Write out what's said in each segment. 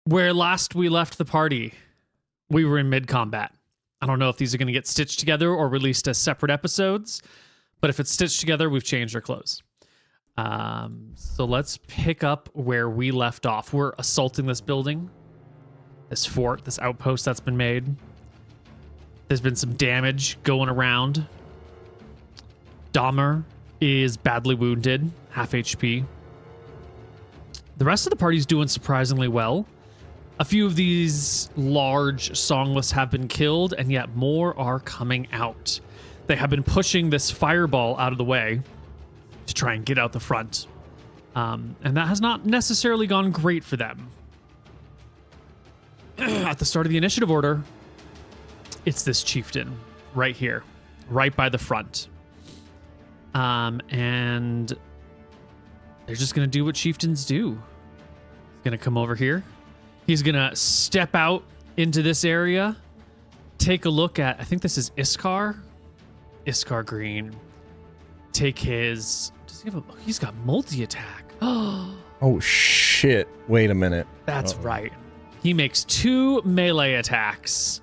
Where last we left the party, we were in mid-combat. I don't know if these are going to get stitched together or released as separate episodes, but if it's stitched together, we've changed our clothes. So let's pick up where we left off. We're assaulting this building, this fort, this outpost that's been made. There's been some damage going around. Dahmer is badly wounded, half HP. The rest of the party's doing surprisingly well. A few of these large songless have been killed, and yet more are coming out. They have been pushing this fireball out of the way to try and get out the front. And that has not necessarily gone great for them. At the start of the initiative order, it's this chieftain right here, right by the front. And they're just going to do what chieftains do. He's going to come over here. He's going to step out into this area, take a look at, I think this is Iskar Green. Take his, does he have a, he's got multi-attack. Oh, shit. Wait a minute. That's right. He makes 2 melee attacks.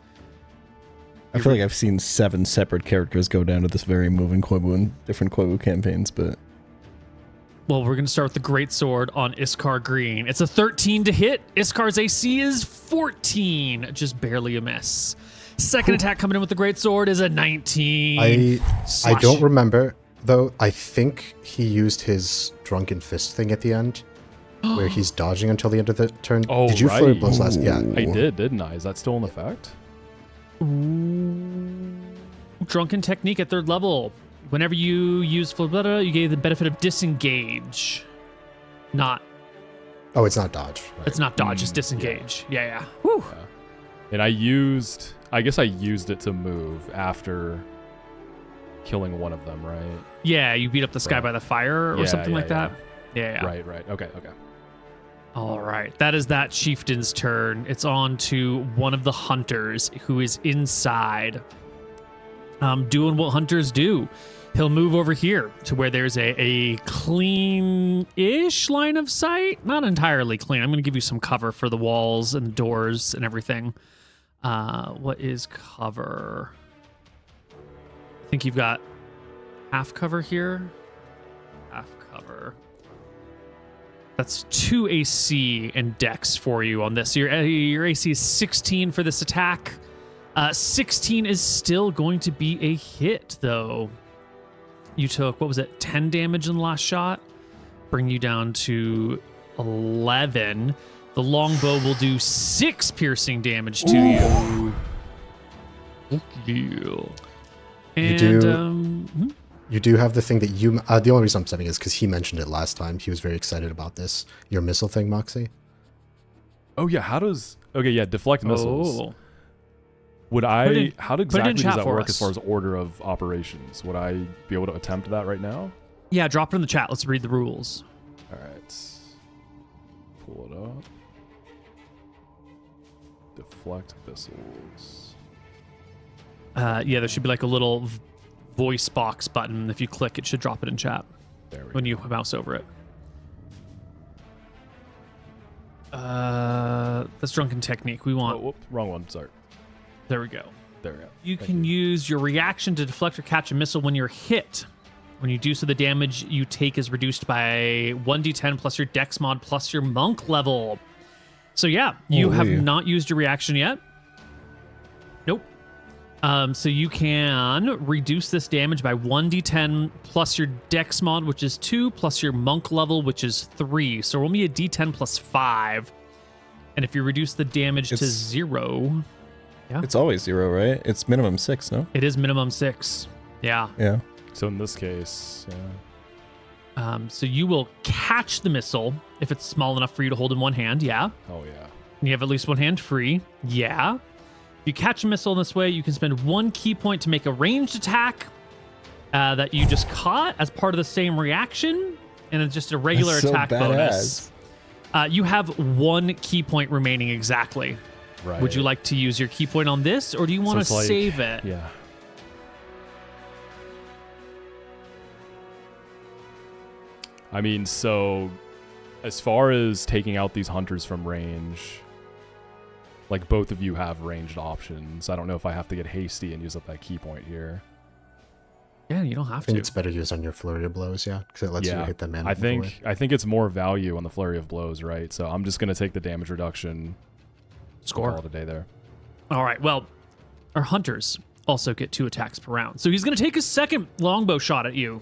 I feel like I've seen 7 separate characters go down to this very move in Koibu in different Koibu campaigns, but... Well, we're going to start with the Greatsword on Iskar Green. It's a 13 to hit. Iskar's AC is 14. Just barely a miss. Second attack coming in with the Greatsword is a 19. I don't remember, though. I think he used his Drunken Fist thing at the end, where he's dodging until the end of the turn. Oh, did you right. flurry blows last? Yeah. I did, didn't I? Is that still in effect? Drunken Technique at 3rd level. Whenever you use Flabetta, you get the benefit of disengage. Not. Oh, it's not dodge. Right. It's not dodge, it's disengage. Yeah. Whew. Yeah. And I guess I used it to move after killing one of them, right? Yeah, you beat up the sky Right. by the fire or something like that. Yeah. Right. Okay. All right. That is that chieftain's turn. It's on to one of the hunters who is inside. Doing what hunters do. He'll move over here to where there's a clean-ish line of sight. Not entirely clean. I'm going to give you some cover for the walls and doors and everything. What is cover? I think you've got half cover here. Half cover. That's 2 AC and Dex for you on this. So your AC is 16 for this attack. 16 is still going to be a hit, though. You took, what was it, 10 damage in the last shot? Bring you down to 11. The longbow will do 6 piercing damage to you. And, You do have the thing that you... the only reason I'm saying is because he mentioned it last time. He was very excited about this. Your missile thing, Moxi? Oh, yeah. Deflect missiles. Oh. How exactly does that work us. as far as order of operations? Would I be able to attempt that right now? Yeah, drop it in the chat. Let's read the rules. All right. Pull it up. Deflect missiles. Yeah, there should be like a little voice box button. If you click, it should drop it in chat There we when go. you mouse over it. That's Drunken Technique. We want... Oh, whoop, wrong one. Sorry. There we go. There we go. You can use your reaction to deflect or catch a missile when you're hit. When you do so, the damage you take is reduced by 1d10 plus your dex mod plus your monk level. So yeah, you have not used your reaction yet. Nope. So you can reduce this damage by 1d10 plus your dex mod, which is 2, plus your monk level, which is 3. So roll me a d10 plus 5. And if you reduce the damage to 0... Yeah. It's always 0, right? It's minimum 6, no? It is minimum 6. Yeah. Yeah. So in this case, yeah. So you will catch the missile if it's small enough for you to hold in one hand. Yeah. Oh, yeah. And you have at least one hand free. Yeah. If you catch a missile in this way, you can spend 1 key point to make a ranged attack that you just caught as part of the same reaction. And it's just a regular That's so attack bonus. You have 1 key point remaining exactly. Right. Would you like to use your key point on this, or do you want to it's like- save it? Yeah. I mean, so as far as taking out these hunters from range, Like, both of you have ranged options. I don't know if I have to get hasty and use up that key point here. Yeah, you don't have I think to. it's better used on your flurry of blows, yeah, because it lets you hit them in. I think it's more value on the flurry of blows, right? So I'm just gonna take the damage reduction. Score. Call it a day there. All right. Well, our hunters also get 2 attacks per round. So he's going to take a second longbow shot at you,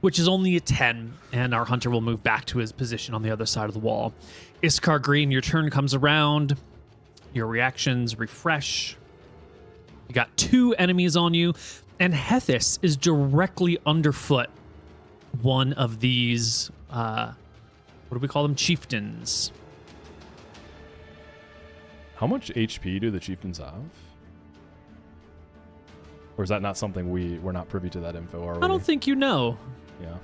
which is only a 10, and our hunter will move back to his position on the other side of the wall. Iskar Green, your turn comes around. Your reactions refresh. You got 2 enemies on you, and Hethys is directly underfoot one of these, what do we call them? Chieftains. How much HP do the chieftains have? Or is that not something we're not privy to that info, are we? I don't think you know. Yeah.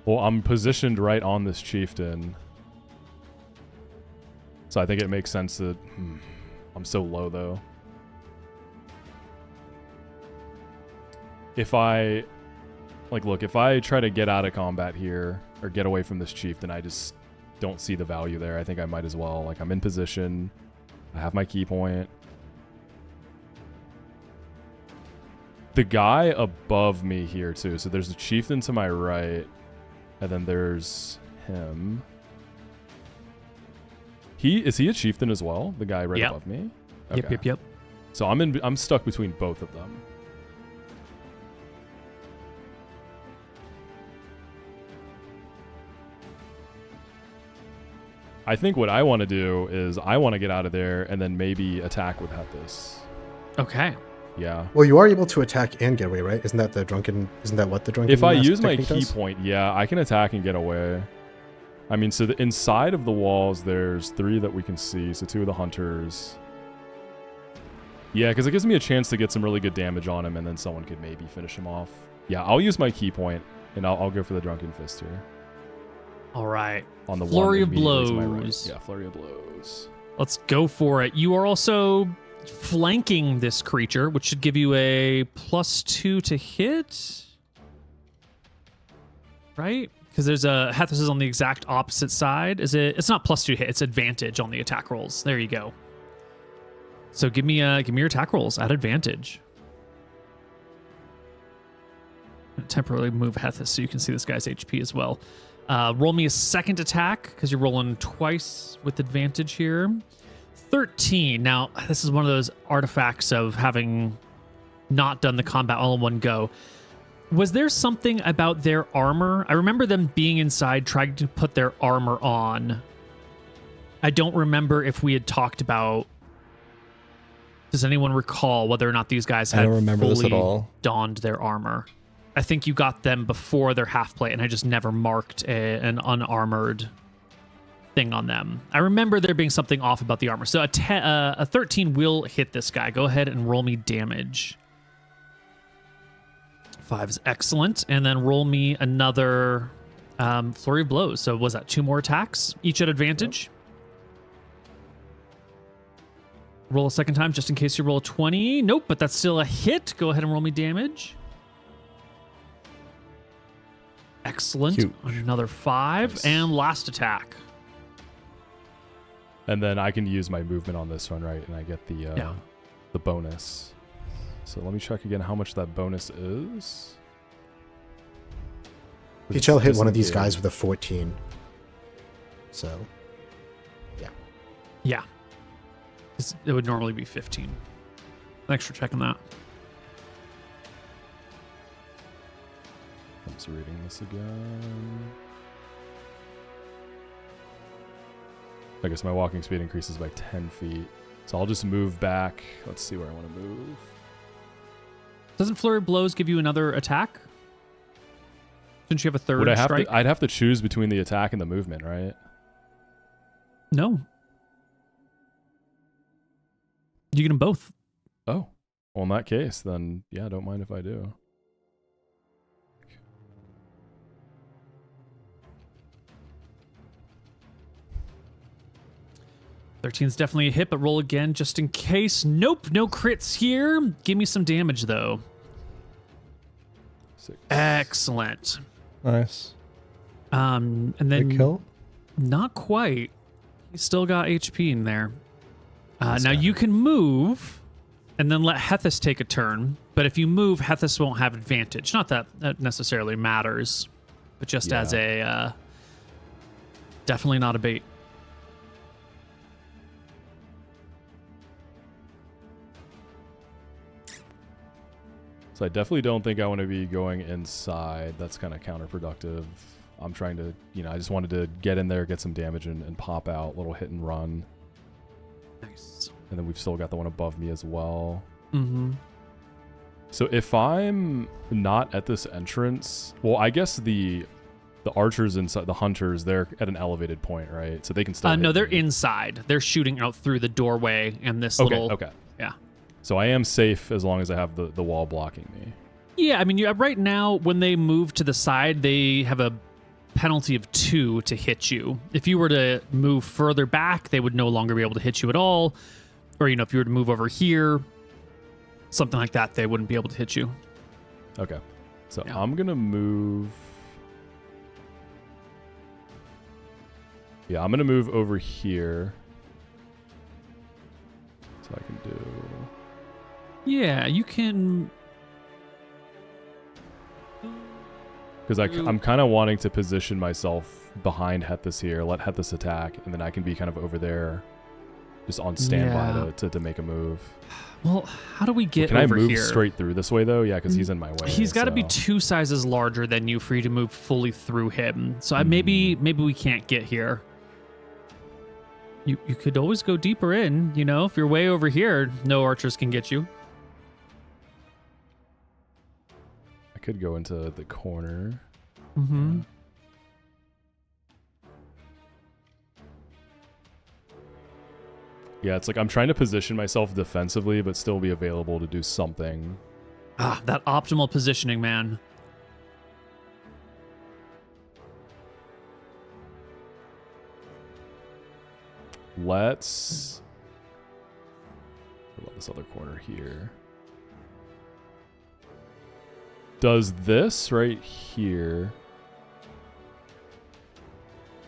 Well, I'm positioned right on this chieftain. So I think it makes sense that... I'm so low, though. If I... Like, look, if I try to get out of combat here, or get away from this chieftain, I just don't see the value there. I think I might as well. Like, I'm in position. I have my key point. The guy above me here, too. So there's the chieftain to my right. And then there's him. Is he a chieftain as well? The guy right above me? Okay. Yep. So I'm stuck between both of them. I think what I want to do is I want to get out of there and then maybe attack with Hethys. Okay. Yeah. Well, you are able to attack and get away, right? Isn't that what the drunken If I mask use my technique key does? point, yeah, I can attack and get away. I mean, so the inside of the walls, there's 3 that we can see. So 2 of the hunters. Yeah, because it gives me a chance to get some really good damage on him, and then someone could maybe finish him off. Yeah, I'll use my key point, and I'll go for the drunken fist here. All right. On the Flurry one of immediately to my right. blows. Yeah, flurry of blows. Let's go for it. You are also flanking this creature, which should give you a +2 to hit. Right? Because there's a Hethys is on the exact opposite side. It's not +2 to hit, it's advantage on the attack rolls. There you go. So give me your attack rolls at advantage. Temporarily move Hethys so you can see this guy's HP as well. Roll me a second attack because you're rolling twice with advantage here. 13. Now, this is one of those artifacts of having not done the combat all in one go. Was there something about their armor? I remember them being inside trying to put their armor on. I don't remember if we had talked about... Does anyone recall whether or not these guys had I don't remember this at fully all. donned their armor? I think you got them before their half plate, and I just never marked an unarmored thing on them. I remember there being something off about the armor. So a 13 will hit this guy. Go ahead and roll me damage. 5 is excellent. And then roll me another flurry of blows. So was that 2 more attacks, each at advantage? Yep. Roll a second time just in case you roll a 20. Nope, but that's still a hit. Go ahead and roll me damage. Excellent. Huge. Another 5. Nice. And last attack. And then I can use my movement on this one, right? And I get the bonus. So let me check again how much that bonus is. Peachel hit one of these Disengage. guys with a 14. So, yeah. Yeah. It would normally be 15. Thanks for checking that. I'm just reading this again. I guess my walking speed increases by 10 feet. So I'll just move back. Let's see where I want to move. Doesn't flurry of blows give you another attack? Shouldn't you have a third Would I have strike? to? I'd have to choose between the attack and the movement, right? No. You get them both. Oh. Well, in that case, then yeah, don't mind if I do. 13 is definitely a hit, but roll again just in case. Nope, no crits here. Give me some damage, though. 6. Excellent. Nice. And then Big kill? not quite. He's still got HP in there. This Now guy. you can move and then let Hethus take a turn. But if you move, Hethus won't have advantage. Not that that necessarily matters, but just as a definitely not a bait. So I definitely don't think I want to be going inside. That's kind of counterproductive. I'm trying to, I just wanted to get in there, get some damage, and pop out. Little hit and run. Nice. And then we've still got the one above me as well. Mm-hmm. So if I'm not at this entrance, well, I guess the archers inside, the hunters, they're at an elevated point, right? So they can still No, hit they're me. inside. They're shooting out through the doorway and this Okay, little... okay. Yeah. So I am safe as long as I have the wall blocking me. Yeah, I mean, right now, when they move to the side, they have a penalty of 2 to hit you. If you were to move further back, they would no longer be able to hit you at all. Or, if you were to move over here, something like that, they wouldn't be able to hit you. Okay. So Yeah. I'm going to move... Yeah, I'm going to move over here. So I can do... Yeah, you can... Because I'm kind of wanting to position myself behind Hethus here, let Hethus attack, and then I can be kind of over there, just on standby Yeah. to make a move. Well, how do we get Can over I move here? straight through this way, though? Yeah, because he's in my way. He's got to be so- 2 sizes larger than you for you to move fully through him. So maybe we can't get here. You could always go deeper in, if you're way over here, no archers can get you. I could go into the corner. Mm-hmm. Yeah, it's like I'm trying to position myself defensively, but still be available to do something. Ah, that optimal positioning, man. Let's... What about this other corner here? Does this right here...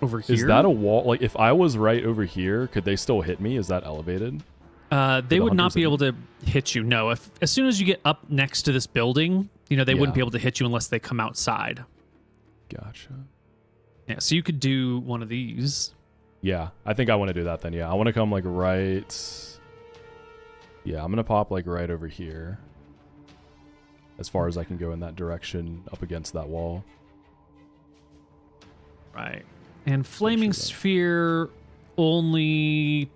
Over here? Is that a wall? Like, if I was right over here, could they still hit me? Is that elevated? They the would not hunters be in- able to hit you. No, as soon as you get up next to this building, they Yeah. wouldn't be able to hit you unless they come outside. Gotcha. Yeah, so you could do one of these. Yeah, I think I want to do that then. Yeah, I want to come like right... Yeah, I'm going to pop like right over here. As far as I can go in that direction up against that wall. Right. And Flaming that. Sphere only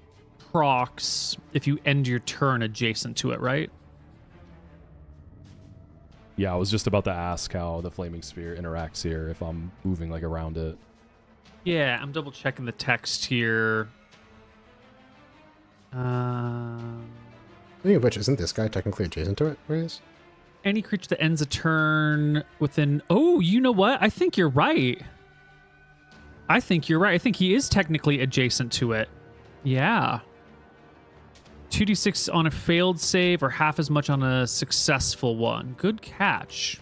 procs if you end your turn adjacent to it, right? Yeah, I was just about to ask how the Flaming Sphere interacts here if I'm moving like around it. Yeah, I'm double checking the text here. Speaking of which, isn't this guy technically adjacent to it? Where he is? Any creature that ends a turn within... Oh, you know what? I think you're right. I think he is technically adjacent to it. Yeah. 2d6 on a failed save or half as much on a successful one. Good catch.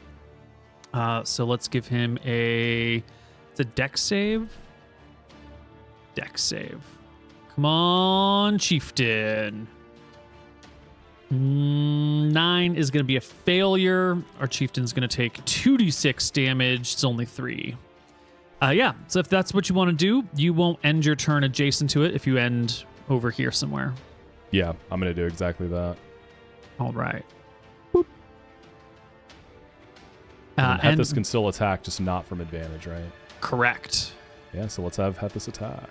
So let's give him it's a dex save. Dex save. Come on, Chieftain. 9 is going to be a failure. Our Chieftain's going to take 2d6 damage. It's only 3. Yeah, so if that's what you want to do, you won't end your turn adjacent to it if you end over here somewhere. Yeah, I'm going to do exactly that. All right. And Hethus can still attack, just not from advantage, right? Correct. Yeah, so let's have Hethus attack.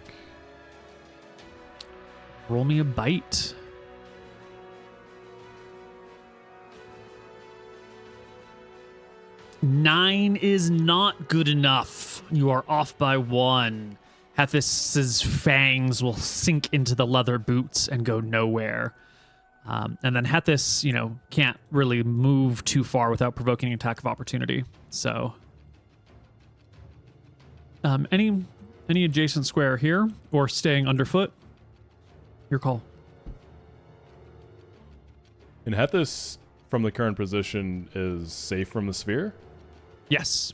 Roll me a bite. Nine is not good enough. You are off by 1. Hethus's fangs will sink into the leather boots and go nowhere. And then Hethus, can't really move too far without provoking an attack of opportunity. So, any adjacent square here or staying underfoot? Your call. And Hethus, from the current position, is safe from the sphere? Yes.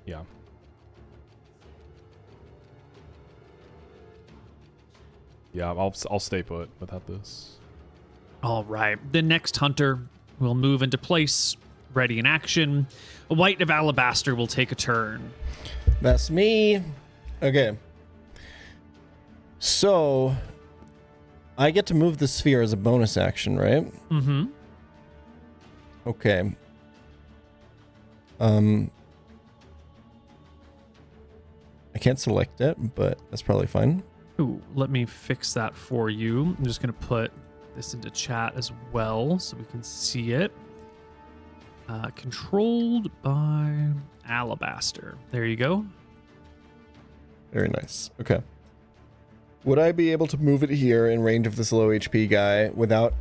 Yeah. Yeah, I'll stay put without this. All right. The next hunter will move into place, ready in action. A White of Alabaster will take a turn. That's me. Okay. So, I get to move the sphere as a bonus action, right? Mm-hmm. Okay. I can't select it, but that's probably fine. Ooh, let me fix that for you. I'm just going to put this into chat as well so we can see it. Controlled by Alabaster. There you go. Very nice. Okay. Would I be able to move it here in range of this low HP guy without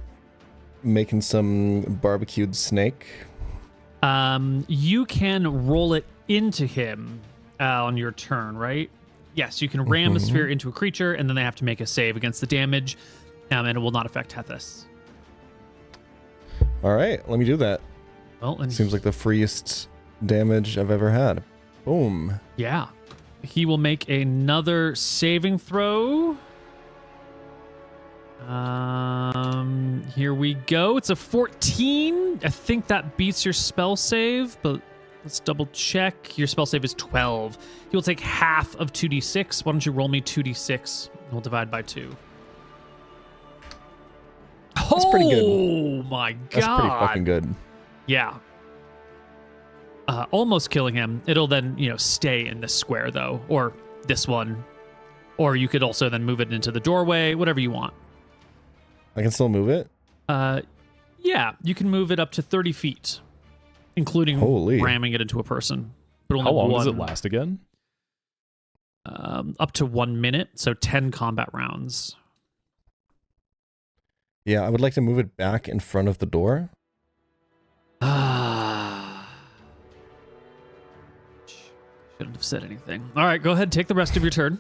making some barbecued snake? You can roll it into him on your turn, right? Yes, you can ram a sphere into a creature, and then they have to make a save against the damage, and it will not affect Hethys. All right, let me do that. Well, and Seems like the freest damage I've ever had. Boom. yeah, he will make another saving throw. Here we go. It's a 14. I think that beats your spell save, but let's double check. Your spell save is 12. He will take half of 2d6. Why don't you roll me 2d6? We'll divide by 2. That's pretty good. Oh my god. That's pretty fucking good. Yeah. Almost killing him. It'll then, stay in this square though, or this one. Or you could also then move it into the doorway, whatever you want. I can still move it? Yeah, you can move it up to 30 feet, including Holy. ramming it into a person. But only How long one, does it last again? up to 1 minute, so 10 combat rounds. Yeah, I would like to move it back in front of the door. Shouldn't have said anything. All right, go ahead, take the rest of your turn.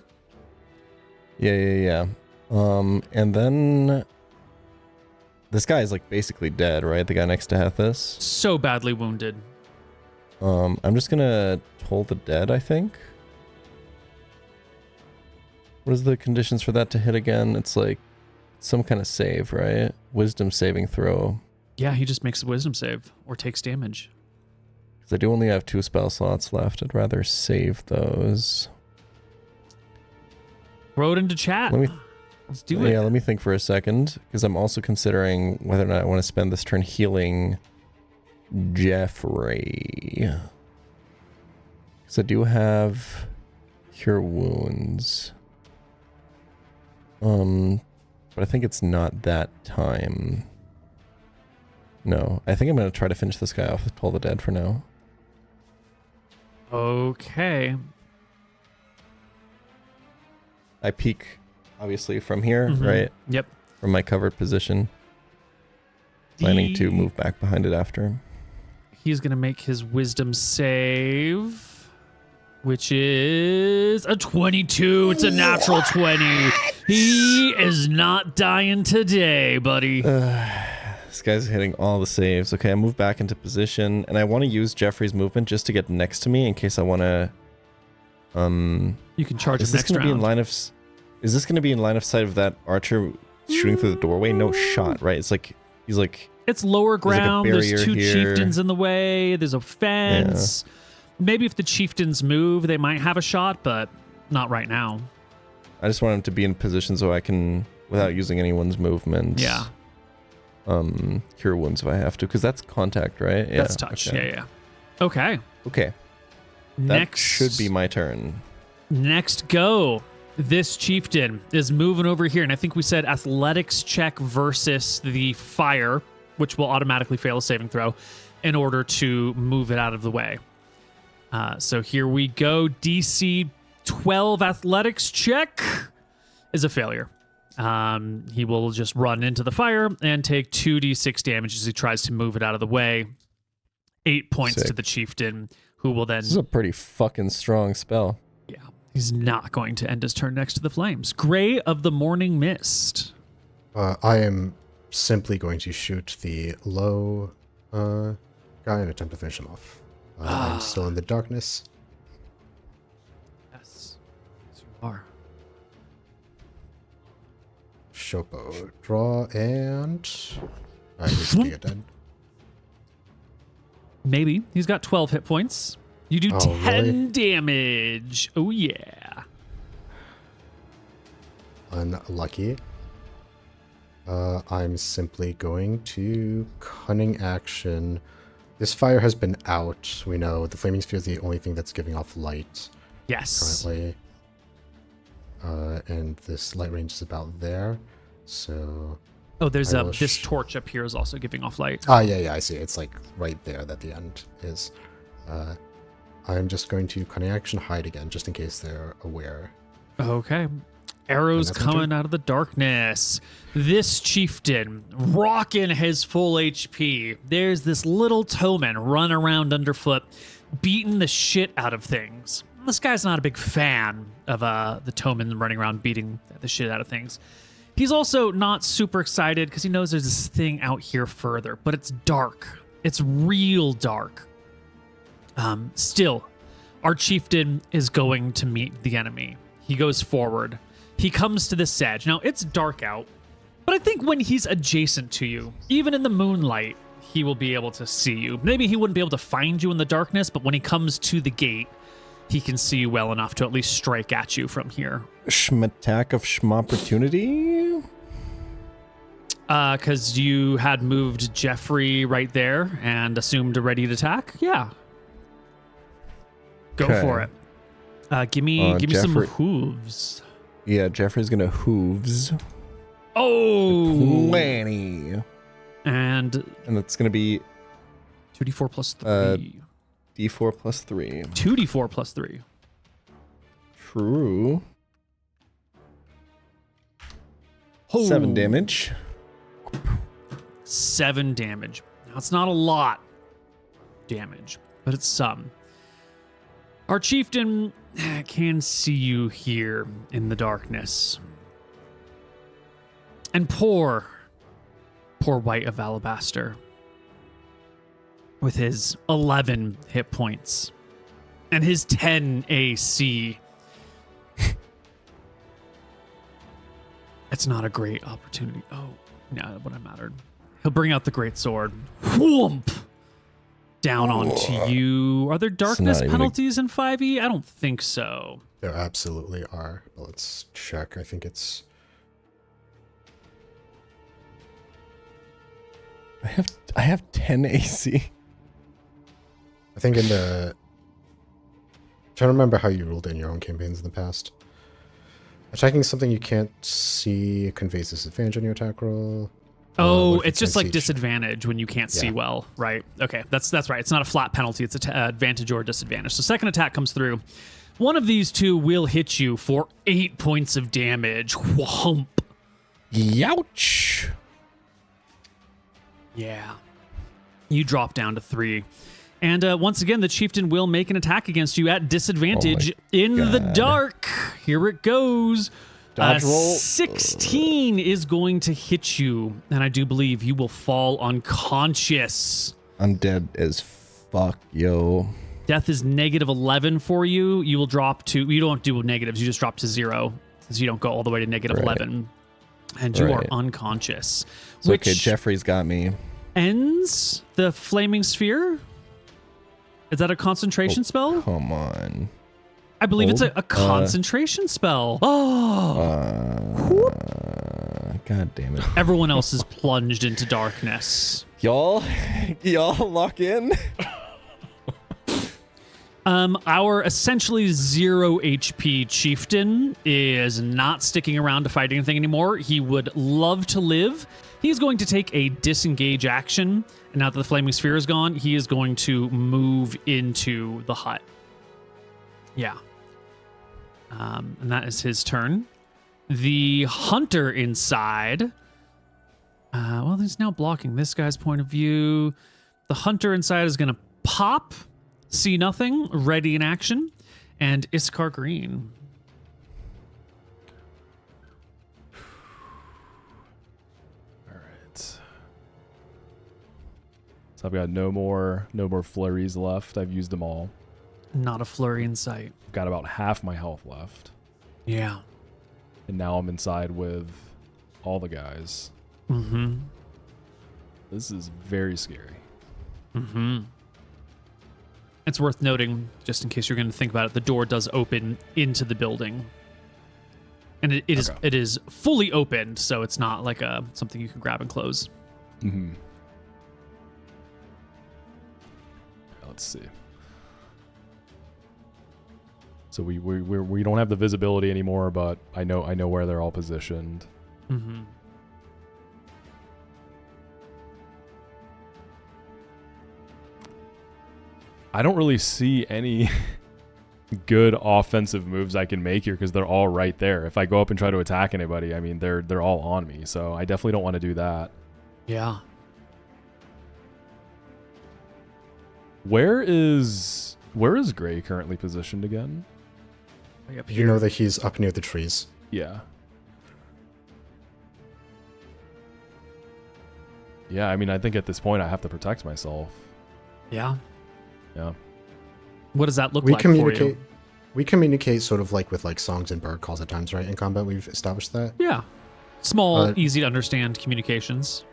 Yeah. And then this guy is like basically dead, right? The guy next to Hethys. So badly wounded. I'm just gonna toll the dead, I think. What is the conditions for that to hit again? It's like some kind of save, right? Wisdom saving throw. Yeah, he just makes a wisdom save or takes damage. Because I do only have 2 spell slots left. I'd rather save those. Throw it into chat. Let's do it. Yeah, let me think for a second. Because I'm also considering whether or not I want to spend this turn healing Jeffrey. Because I do have Cure Wounds. But I think it's not that time. No, I think I'm going to try to finish this guy off with Pull the Dead for now. Okay. I peek, obviously, from here, right? Yep. From my covered position. Planning to move back behind it after. He's going to make his wisdom save, which is a 22. It's a natural 20. He is not dying today, buddy. This guy's hitting all the saves. Okay, I move back into position, and I want to use Jeffrey's movement just to get next to me in case I want to... You can charge is him this next going to be in round. line of... Is this going to be in line of sight of that archer shooting through the doorway? No shot, right? It's like... He's like... It's lower There's like a ground. There's barrier 2 here. chieftains in the way. There's a fence. Maybe if the chieftains move, they might have a shot, but not right now. I just want him to be in position so I can, without using anyone's movement... Yeah. Cure Wounds if I have to, because that's contact, right? Yeah, That's touch. okay. Yeah. Okay. Okay. That Next should be my turn. Next go. This chieftain is moving over here, and I think we said athletics check versus the fire, which will automatically fail a saving throw in order to move it out of the way. So here we go. DC 12 athletics check is a failure. He will just run into the fire and take 2d6 damage as he tries to move it out of the way. 8 points Sick. to the chieftain, who will then... This is a pretty fucking strong spell. Yeah, he's not going to end his turn next to the flames. Gray of the Morning Mist. I am simply going to shoot the low guy and attempt to finish him off. I'm still in the darkness. Yes, you are. Shopo. Draw and... he's Giga Dead. Maybe. He's got 12 hit points. You do Oh, 10 really? damage. Oh, yeah. Unlucky. I'm simply going to Cunning Action. This fire has been out. We know the Flaming Sphere is the only thing that's giving off light Yes. currently. And this light range is about there. So... Oh, there's I will this torch up here is also giving off light. yeah, I see. It's like right there that the end is. I'm just going to Cunning Action hide again, just in case they're aware. Okay. Arrows And that's my coming turn. out of the darkness. This chieftain, rocking his full HP. There's this little towman run around underfoot, beating the shit out of things. This guy's not a big fan of the towman running around beating the shit out of things. He's also not super excited because he knows there's this thing out here further, but it's dark. It's real dark. Still, our chieftain is going to meet the enemy. He goes forward. He comes to this edge. Now, it's dark out, but I think when he's adjacent to you, even in the moonlight, he will be able to see you. Maybe he wouldn't be able to find you in the darkness, but when he comes to the gate, he can see you well enough to at least strike at you from here. Attack of opportunity. Because you had moved Jeffrey right there and assumed a ready to attack. Yeah. Go Okay. for it. Give me some Jeffrey- hooves. Yeah, Jeffrey's gonna hooves. Oh, Plenty. and And it's gonna be 2d4 plus 3. D4 plus 3. 2d4 plus 3. True. Oh. 7 damage. 7 damage. Now, it's not a lot damage, but it's some. Our chieftain can see you here in the darkness. And poor White of Alabaster, with his 11 hit points and his 10 AC. It's not a great opportunity. Oh, no, that wouldn't have mattered. He'll bring out the great sword. Whoomp! Down onto you. Are there darkness even a- penalties in 5e? I don't think so. There absolutely are. But let's check. I think it's... I have 10 AC. I think in the... I'm trying to remember how you ruled in your own campaigns in the past. Attacking something you can't see conveys disadvantage on your attack roll. Oh, what if you it's just can't like see? disadvantage when you can't see Yeah. well, right? Okay, that's right. It's not a flat penalty. It's an advantage or disadvantage. So second attack comes through. One of these two will hit you for 8 points of damage. Whomp. Youch. Yeah. You drop down to 3. And once again, the chieftain will make an attack against you at disadvantage in the God. dark. Here it goes. Dodge roll. 16 is going to hit you, and I do believe you will fall unconscious. I'm dead as fuck, yo. Death is negative 11 for you. You will drop to, you don't do negatives, you just drop to 0, because you don't go all the way to negative Right. 11. And you are Right. unconscious. It's which okay, Jeffrey's got me. ends the flaming sphere. Is that a concentration spell? Come on. I believe it's hold. a concentration spell. Oh, God damn it. everyone else is plunged into darkness. Y'all lock in? Our essentially 0 HP chieftain is not sticking around to fight anything anymore. He would love to live. He's going to take a disengage action. And now that the flaming sphere is gone, he is going to move into the hut. Yeah. And that is his turn. The hunter inside. Well, he's now blocking this guy's point of view. The hunter inside is going to pop. See nothing, ready in action, and Iskar Green. All right. So I've got no more flurries left. I've used them all. Not a flurry in sight. I've got about half my health left. Yeah. And now I'm inside with all the guys. Mm-hmm. This is very scary. Mm-hmm. It's worth noting, just in case you're going to think about it, the door does open into the building. And it is fully opened, so it's not like something you can grab and close. Mm-hmm. Let's see. So we don't have the visibility anymore, but I know where they're all positioned. Mm-hmm. I don't really see any good offensive moves I can make here because they're all right there. If I go up and try to attack anybody, I mean they're all on me, so I definitely don't want to do that. Yeah. Where is Gray currently positioned again? Way up You here. know that he's up near the trees. Yeah. Yeah, I mean, I think at this point I have to protect myself. Yeah. Yeah. What does that look We like for communicate. you? We communicate sort of like with like songs and bird calls at times, right? In combat, we've established that. Yeah. Small, Uh, easy to understand communications.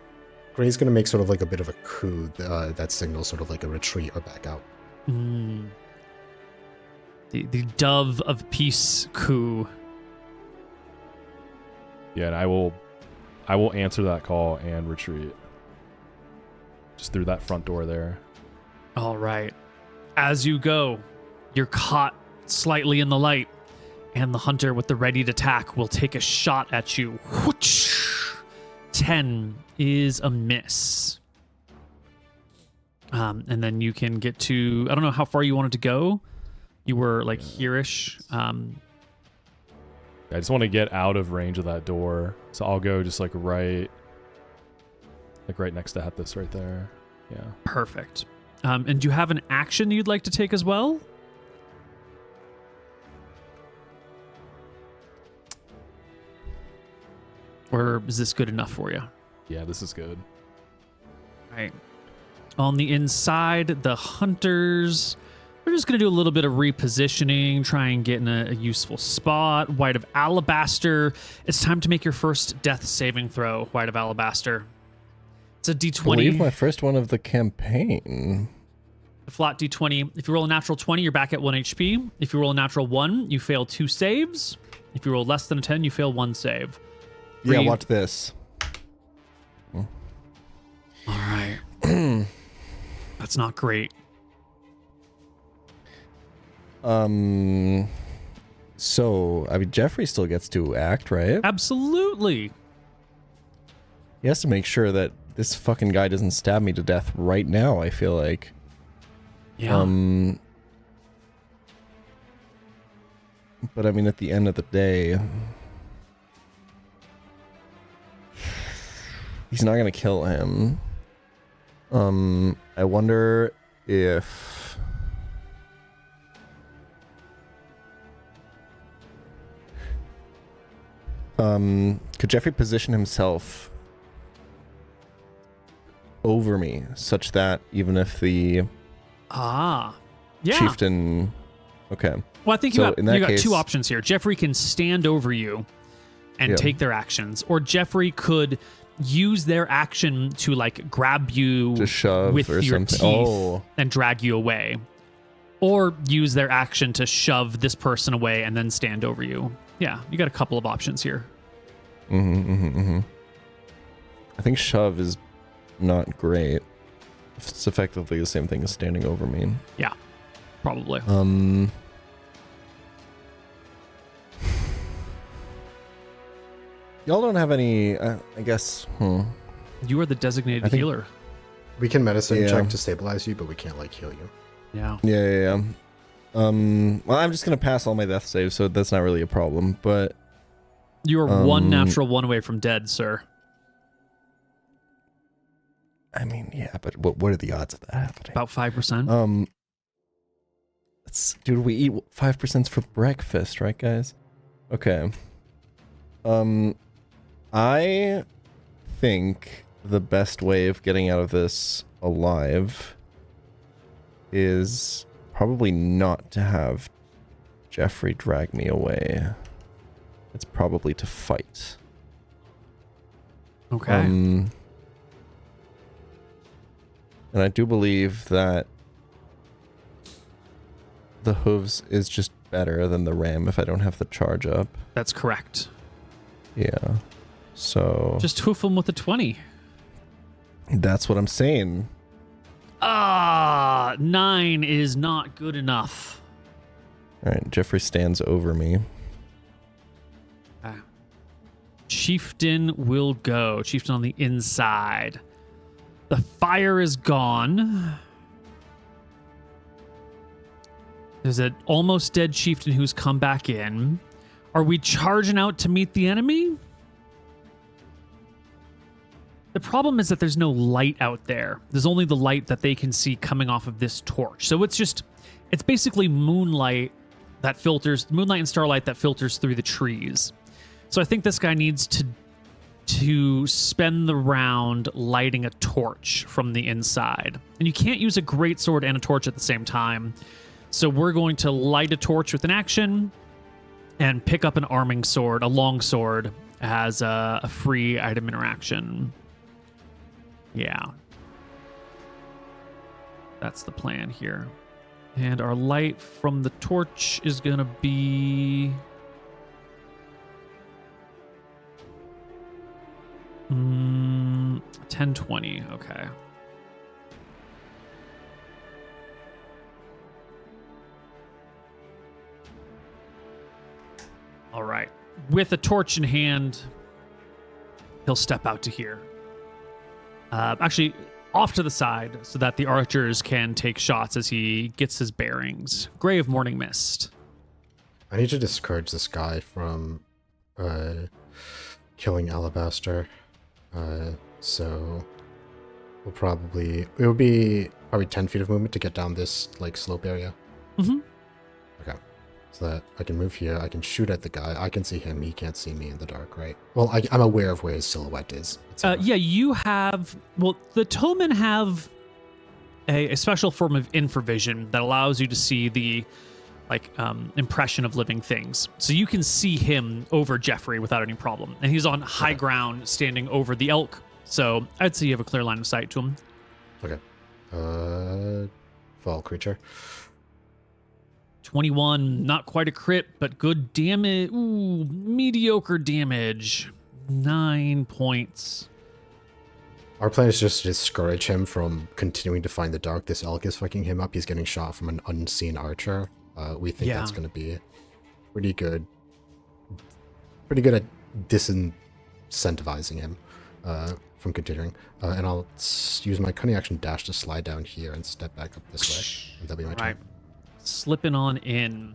Gray's gonna make sort of like a bit of a coup that signals sort of like a retreat or back out. Mm. The dove of peace coup. Yeah, and I will answer that call and retreat. Just through that front door there. All right. As you go, you're caught slightly in the light, and the hunter with the ready to attack will take a shot at you. Whoosh! 10 is a miss. And then you can get to, I don't know how far you wanted to go. You were like here-ish. I just want to get out of range of that door. So I'll go just like right next to Hethus right there. Yeah. Perfect. And do you have an action you'd like to take as well? Or is this good enough for you? Yeah, this is good. Right. On the inside, the hunters, we're just going to do a little bit of repositioning, try and get in a useful spot. White of Alabaster, it's time to make your first death saving throw, White of Alabaster. It's a I D20. believe my first one of the campaign. A flat D20. If you roll a natural 20, you're back at 1 HP. If you roll a natural 1, you fail 2 saves. If you roll less than a 10, you fail 1 save. Yeah, watch this. All right. That's not great. So, I mean, Jeffrey still gets to act, right? Absolutely. He has to make sure that this fucking guy doesn't stab me to death right now, I feel like. Yeah. But I mean, at the end of the day, he's not gonna kill him. I wonder if could Jeffrey position himself over me such that even if the Yeah. chieftain, okay, Well, I think So, you got, in that you got case- two options here. Jeffrey can stand over you and Yeah. take their actions, or Jeffrey could use their action to like grab you just shove with or your something. teeth Oh, and drag you away, or use their action to shove this person away and then stand over you. Yeah, you got a couple of options here. I think shove is not great. It's effectively the same thing as standing over me. Yeah, probably. Y'all don't have any, I guess. You are the designated I think- healer. We can medicine Yeah. check to stabilize you, but we can't like heal you. Yeah. Yeah. Well, I'm just gonna pass all my death saves, so that's not really a problem. But You are one natural one away from dead, sir. I mean, yeah. But what are the odds of that happening? About 5%. Dude, we eat 5% for breakfast, right, guys? Okay. I think the best way of getting out of this alive is probably not to have Jeffrey drag me away. It's probably to fight. Okay. And I do believe that the hooves is just better than the ram if I don't have the charge up. That's correct. Yeah. So Just hoof him with a 20. that's what I'm saying. 9 is not good enough. All right, Jeffrey stands over me. Chieftain will go. Chieftain on the inside. The fire is gone. There's an almost dead chieftain who's come back in. Are we charging out to meet the enemy? The problem is that there's no light out there. There's only the light that they can see coming off of this torch. So it's basically moonlight and starlight that filters through the trees. So I think this guy needs to spend the round lighting a torch from the inside. And you can't use a greatsword and a torch at the same time. So we're going to light a torch with an action and pick up an arming sword, a long sword, as a free item interaction. Yeah. That's the plan here. And our light from the torch is going to be... 1020. Okay. All right. With a torch in hand, he'll step out to here. Actually, off to the side so that the archers can take shots as he gets his bearings. Gray of Morning Mist. I need to discourage this guy from killing Alabaster. So it would be probably 10 feet of movement to get down this like slope area. Mm-hmm. Okay. So that I can move here, I can shoot at the guy. I can see him, he can't see me in the dark, right? Well, I'm aware of where his silhouette is. Yeah, you have... Well, the Tomen have a special form of infravision that allows you to see the impression of living things. So you can see him over Jeffrey without any problem. And he's on high ground standing over the elk. So I'd say you have a clear line of sight to him. Okay. Fall creature. 21, not quite a crit, but good damage. Ooh, mediocre damage. 9 points. Our plan is just to discourage him from continuing to find the dark. This elk is fucking him up. He's getting shot from an unseen archer. We think that's going to be pretty good at disincentivizing him from continuing. And I'll use my cunning action dash to slide down here and step back up this way. And that'll be my turn. Slipping on in.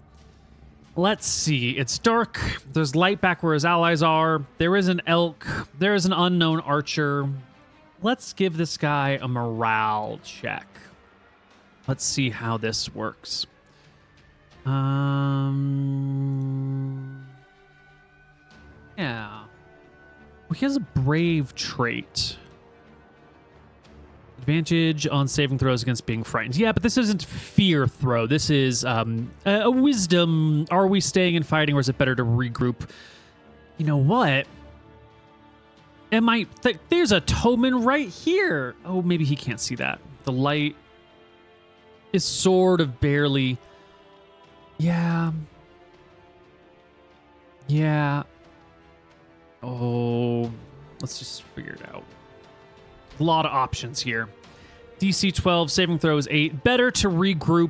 Let's see. It's dark. There's light back where his allies are. There is an elk. There is an unknown archer. Let's give this guy a morale check. Let's see how this works. Yeah. Well, he has a brave trait. Advantage on saving throws against being frightened. Yeah, but this isn't fear throw. This is a wisdom. Are we staying and fighting, or is it better to regroup? You know what? There's a Tomen right here. Oh, maybe he can't see that. The light is sort of barely... Yeah. Oh, let's just figure it out. A lot of options here. DC 12, saving throw is 8. Better to regroup,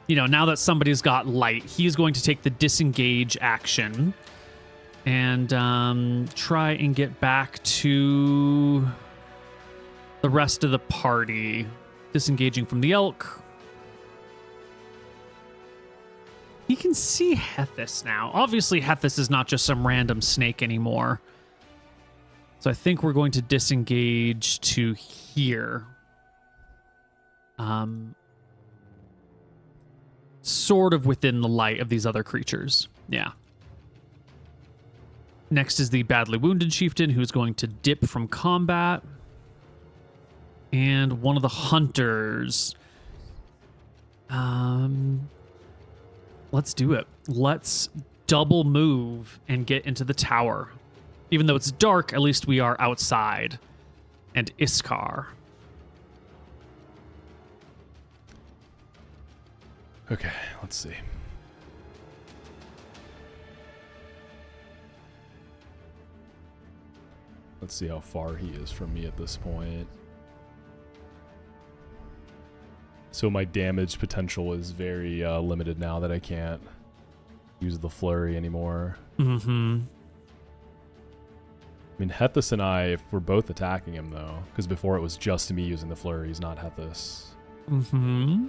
now that somebody's got light. He's going to take the disengage action and try and get back to the rest of the party. Disengaging from the elk. He can see Hethys now. Obviously, Hethys is not just some random snake anymore. So I think we're going to disengage to here. Sort of within the light of these other creatures. Yeah. Next is the badly wounded chieftain, who's going to dip from combat. And one of the hunters. Let's do it. Let's double move and get into the tower. Even though it's dark, at least we are outside. And Iskar. Okay, let's see. Let's see how far he is from me at this point. So my damage potential is very limited now that I can't use the flurry anymore. Mm-hmm. I mean, Hethus and I, if we're both attacking him, though, because before it was just me using the flurries, not Hethus. Mm-hmm.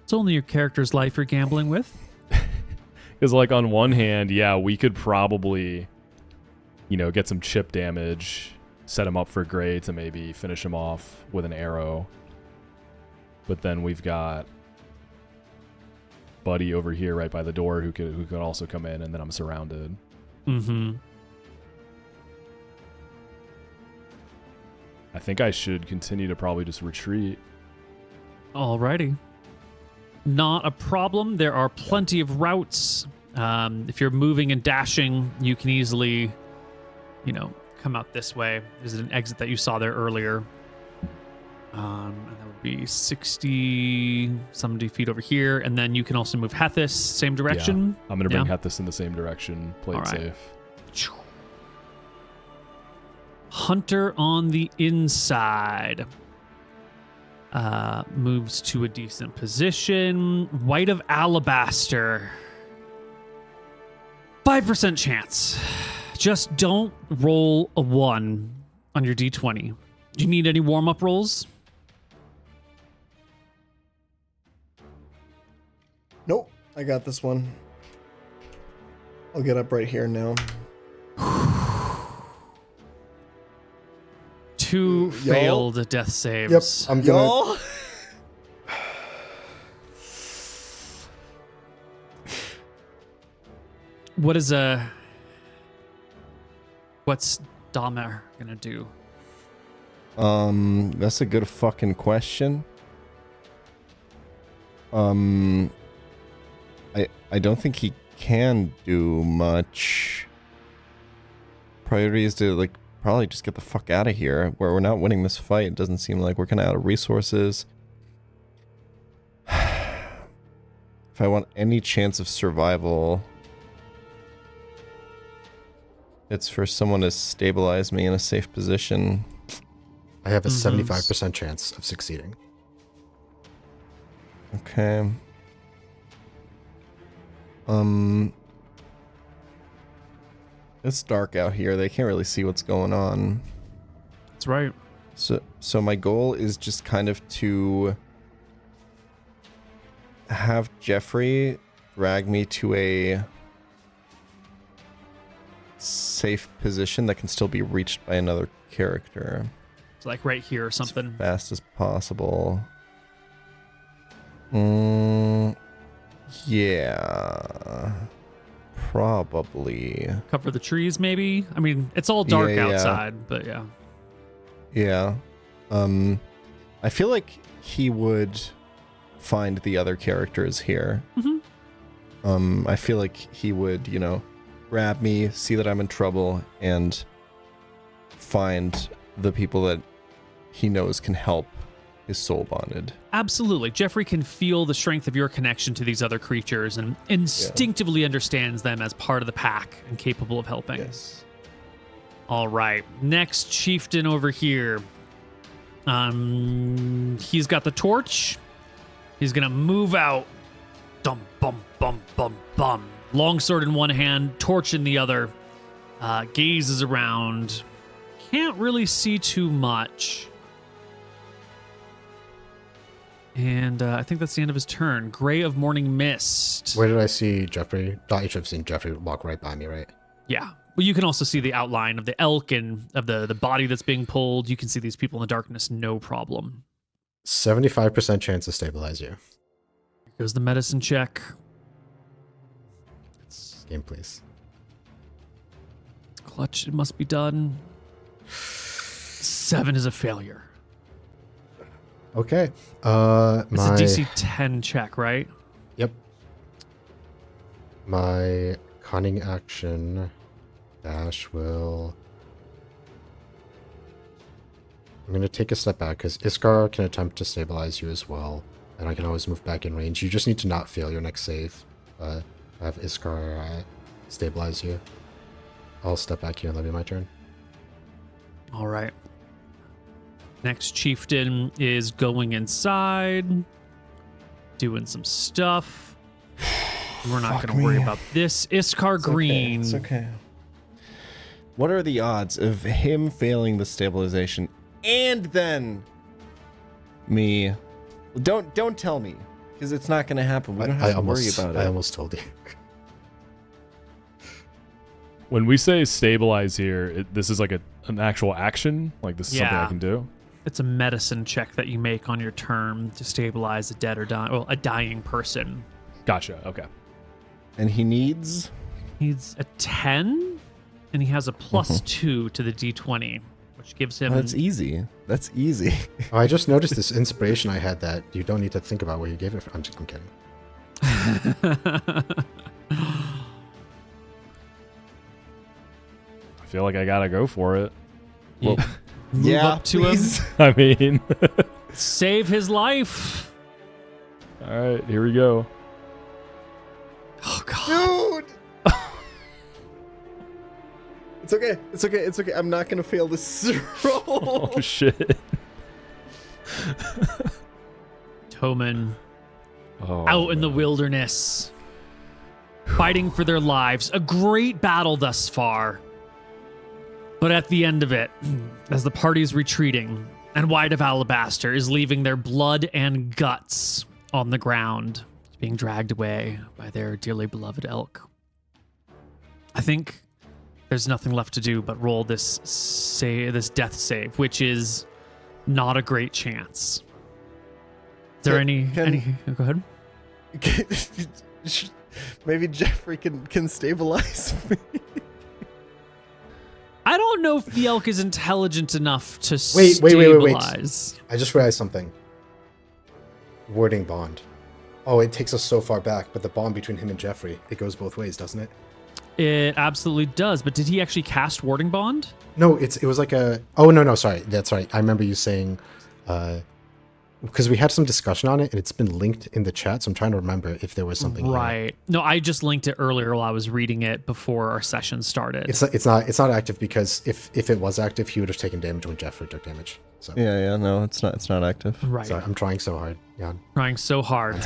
It's only your character's life you're gambling with. Because, like, on one hand, yeah, we could probably, you know, get some chip damage, set him up for Gray to maybe finish him off with an arrow. But then we've got Buddy over here right by the door who could also come in, and then I'm surrounded. Mm-hmm. I think I should continue to probably just retreat. Alrighty. Not a problem. There are plenty of routes. If you're moving and dashing, you can easily, you know, come out this way. There's an exit that you saw there earlier. And that would be 60, 70 feet over here. And then you can also move Hethus, same direction. Yeah, I'm going to bring Hethus in the same direction. Play it safe. Hunter on the inside. Moves to a decent position. White of Alabaster. 5% chance. Just don't roll a 1 on your D20. Do you need any warm-up rolls? Nope, I got this one. I'll get up right here now. 2 failed death saves. Yep, I'm gonna. Y'all? What's Dahmer gonna do? That's a good fucking question. I don't think he can do much. Priority is to, like, probably just get the fuck out of here. Where we're not winning this fight. It doesn't seem like we're kind of out of resources. If I want any chance of survival, it's for someone to stabilize me in a safe position. I have a 75% chance of succeeding. Okay. It's dark out here. They can't really see what's going on. That's right. So my goal is just kind of to have Jeffrey drag me to a safe position that can still be reached by another character. It's like right here or something. As fast as possible. Yeah. Probably. Cover the trees, maybe? I mean, it's all dark Yeah. outside, but yeah. Yeah. I feel like he would find the other characters here. Mm-hmm. I feel like he would, you know, grab me, see that I'm in trouble, and find the people that he knows can help his soul bonded. Absolutely. Jeffrey can feel the strength of your connection to these other creatures and instinctively understands them as part of the pack and capable of helping. Yes. All right. Next chieftain over here. He's got the torch. He's going to move out. Dum, bum, bum, bum, bum. Longsword in one hand, torch in the other. Gazes around. Can't really see too much. And I think that's the end of his turn. Gray of Morning Mist. Where did I see Jeffrey? Thought you should have seen Jeffrey walk right by me, right? Yeah. Well, you can also see the outline of the elk and of the body that's being pulled. You can see these people in the darkness, no problem. 75% chance to stabilize you. Here goes the medicine check. Game, please. It's clutch. It must be done. 7 is a failure. Okay. It's a DC 10 check, right? Yep. My Cunning action. Dash will... I'm going to take a step back because Iskar can attempt to stabilize you as well. And I can always move back in range. You just need to not fail your next save. Have Iskar stabilize you. I'll step back here and that'll be my turn. All right. Next chieftain is going inside, doing some stuff. We're not going to worry about this. Iskar Green. It's okay. What are the odds of him failing the stabilization and then me? Don't tell me, because it's not going to happen. We don't have to worry about it. I almost told you. When we say stabilize here, this is like an actual action? Like this is something I can do? It's a medicine check that you make on your turn to stabilize a dead or a dying person. Gotcha, okay. And he needs a 10, and he has a +2 to the D20, which gives him... That's easy. That's easy. Oh, I just noticed this inspiration I had that you don't need to think about where you gave it from. I'm kidding. I feel like I gotta go for it. Well, move up to please. him. I mean... Save his life. Alright, here we go. Oh, God. Dude! It's okay. It's okay. It's okay. I'm not going to fail this roll. Oh, shit. Toman out in the wilderness, fighting for their lives. A great battle thus far. But at the end of it, as the party's retreating, and White of Alabaster is leaving their blood and guts on the ground, being dragged away by their dearly beloved elk. I think there's nothing left to do but roll this death save, which is not a great chance. Is there any? Go ahead. Maybe Jeffrey can stabilize me. I don't know if the elk is intelligent enough to Wait. stabilize. I just realized something. Warding bond. Oh, it takes us so far back, but the bond between him and Jeffrey, it goes both ways, doesn't it? It absolutely does. But did he actually cast Warding Bond? No, it was like a... Oh, no, sorry. That's right. I remember you saying... Because we had some discussion on it, and it's been linked in the chat, so I'm trying to remember if there was something right. here. No, I just linked it earlier while I was reading it before our session started. It's not active because if it was active, he would have taken damage when Jeffrey took damage. So Yeah, no, it's not active. Right. sorry, I'm trying so hard. Yeah. Trying so hard.